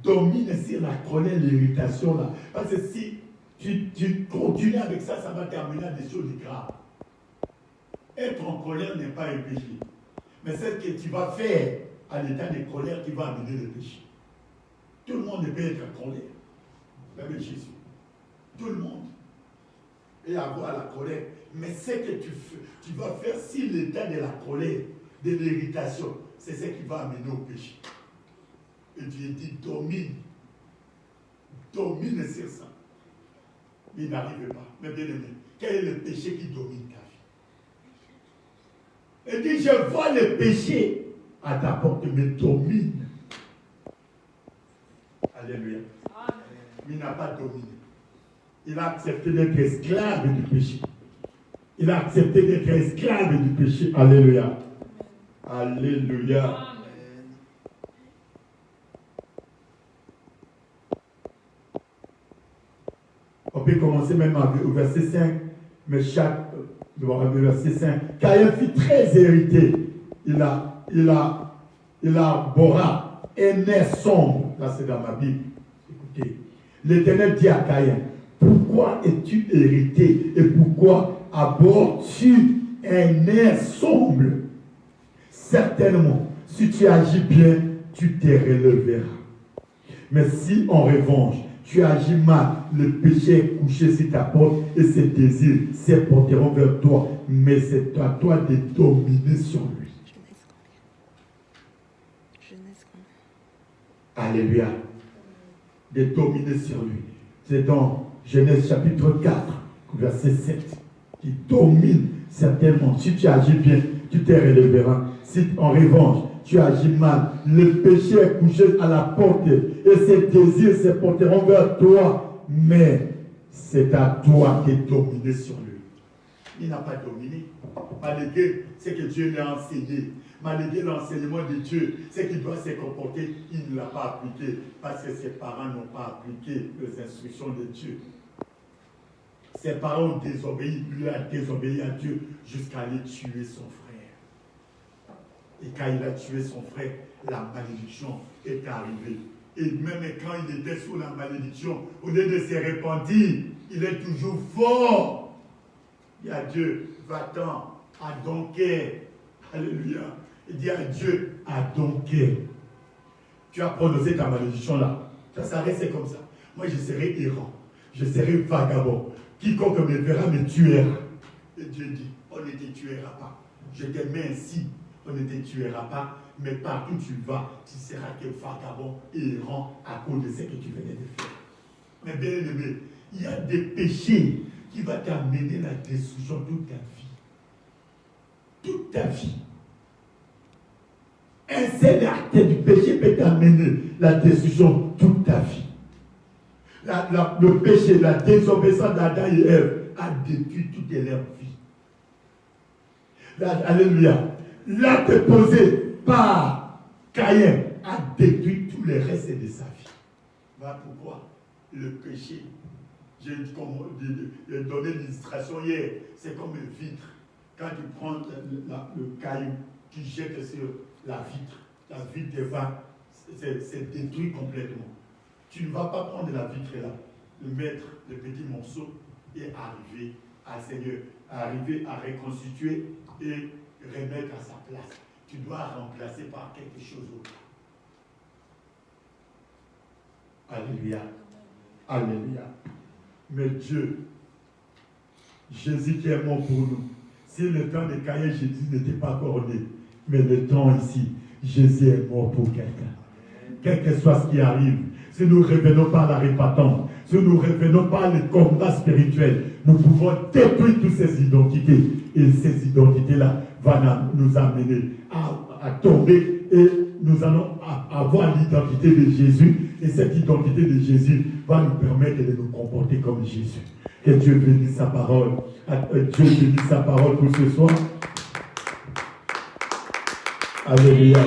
domine sur la colère, l'irritation là. Parce que si tu continues avec ça, ça va t'amener à des choses graves. Être en colère n'est pas un péché. Mais c'est ce que tu vas faire à l'état de colère qui va amener le péché. Tout le monde ne peut être en colère. Même Jésus. Tout le monde. Et avoir la colère. Mais ce que tu vas faire si l'état de la colère, de l'irritation, c'est ce qui va amener au péché. Et Dieu dit, domine. Domine sur ça. Mais il n'arrive pas. Mais bien aimé, quel est le péché qui domine ta vie? Il dit, je vois le péché à ta porte, mais domine. Alléluia. Mais il n'a pas dominé. Il a accepté d'être esclave du péché. Il a accepté d'être esclave du péché. Alléluia. Alléluia. On peut commencer même au verset 5, mais verset 5. Caïn fut très hérité. Il a Bora, un nez sombre. Là, c'est dans ma Bible. Écoutez. L'Éternel dit à Caïn, pourquoi es-tu hérité et pourquoi abordes-tu un nez sombre? Certainement, si tu agis bien, tu te relèveras. Mais si en revanche, tu agis mal, le péché est couché sur ta porte et ses désirs se porteront vers toi. Mais c'est à toi de dominer sur lui. Alléluia. De dominer sur lui. C'est dans Genèse chapitre 4, verset 7, qui domine certainement. Si tu agis bien, tu te relèveras. Si en revanche, tu agis mal. Le péché est couché à la porte et ses désirs se porteront vers toi, mais c'est à toi de dominer sur lui. Il n'a pas dominé. Malgré ce que Dieu lui a enseigné, malgré l'enseignement de Dieu, ce qu'il doit se comporter, il ne l'a pas appliqué parce que ses parents n'ont pas appliqué les instructions de Dieu. Ses parents ont désobéi, lui a désobéi à Dieu jusqu'à aller tuer son frère. Et quand il a tué son frère, la malédiction est arrivée. Et même quand il était sous la malédiction, au lieu de se repentir, il est toujours fort. Il dit à Dieu, va-t'en à Dunkerque. Alléluia. Il dit à Dieu, à Dunkerque. Tu as prononcé ta malédiction là. Ça s'arrête comme ça. Moi, je serai errant. Je serai vagabond. Quiconque me verra me tuera. Et Dieu dit, on ne te tuera pas. Je te mets ainsi, on ne te tuera pas. Mais partout tu vas, tu seras que vagabond et errant à cause de ce que tu venais de faire. Mais bien aimé, il y a des péchés qui vont t'amener la destruction toute ta vie. Toute ta vie. Un seul acte du péché peut t'amener la destruction toute ta vie. Le péché, la désobéissance d'Adam et Ève a détruit toute leur vie. Alléluia. L'acte posé par Caïn a détruit tout le reste de sa vie. Voilà pourquoi le péché, j'ai donné l'illustration hier, c'est comme une vitre. Quand tu prends le caillou, tu jettes sur la vitre va se détruire complètement. Tu ne vas pas prendre la vitre là, le mettre le petit morceau et arriver à Seigneur, arriver à reconstituer et remettre à sa place. Tu dois remplacer par quelque chose d'autre. Alléluia. Alléluia. Mais Dieu, Jésus qui est mort pour nous, si le temps de Caïn, Jésus n'était pas encore né, mais le temps ici, Jésus est mort pour quelqu'un. Quel que soit ce qui arrive, si nous ne revenons pas à la repentance, si nous ne revenons pas à le combat spirituel, nous pouvons détruire toutes ces identités. Et ces identités-là vont nous amener à tomber et nous allons avoir l'identité de Jésus. Et cette identité de Jésus va nous permettre de nous comporter comme Jésus. Que Dieu bénisse sa parole. Dieu bénisse sa parole pour ce soir. Alléluia.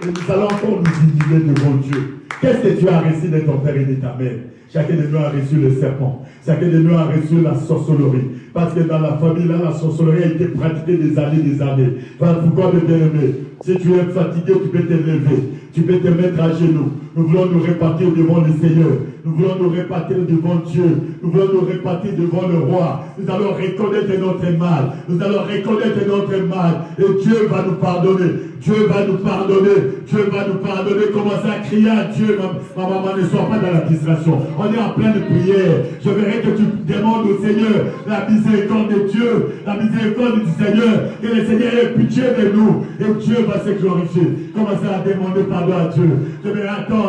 Et nous allons encore nous humilier devant Dieu. Qu'est-ce que tu as reçu de ton père et de ta mère? Chacun de nous a reçu le serpent. Chacun de nous a reçu la sorcellerie. Parce que dans la famille, là, la sorcellerie a été pratiquée des années, des années. Pourquoi me bien-aimé? Si tu es fatigué, tu peux te lever. Tu peux te mettre à genoux. Nous voulons nous répartir devant le Seigneur. Nous voulons nous répartir devant Dieu. Nous voulons nous répartir devant le roi. Nous allons reconnaître notre mal. Nous allons reconnaître notre mal. Et Dieu va nous pardonner. Dieu va nous pardonner. Dieu va nous pardonner. Commencez à crier à Dieu. Ma maman, ne sois pas dans la distraction. On est en pleine prière. Je verrai que tu demandes au Seigneur la miséricorde de Dieu. La miséricorde du Seigneur. Que le Seigneur ait pitié de nous. Et Dieu va se glorifier. Commencez à demander pardon à Dieu. Je vais attendre.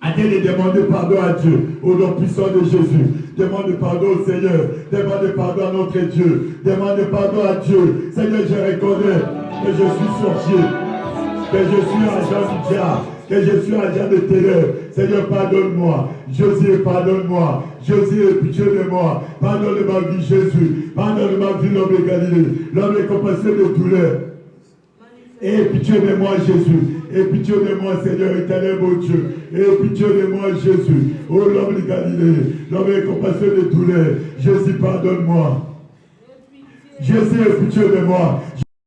Allez demander pardon à Dieu. Au nom puissant de Jésus. Demande pardon au Seigneur. Demande pardon à notre Dieu. Demande pardon à Dieu. Seigneur, je reconnais que je suis sorcier. Que je suis agent du diable. Que je suis agent de terreur. Seigneur, pardonne-moi. Jésus, pardonne-moi. Jésus, aie pitié de moi. Pardonne ma vie, Jésus. Pardonne ma vie, l'homme de Galilée. L'homme est compassionné de douleur. Aie pitié de moi, Jésus. Aie pitié de moi, Seigneur éternel, mon Dieu. Aie pitié de moi, Jésus. Oh, l'homme de Galilée. L'homme est compassionné de douleur. Jésus, pardonne-moi. Jésus, aie pitié de moi.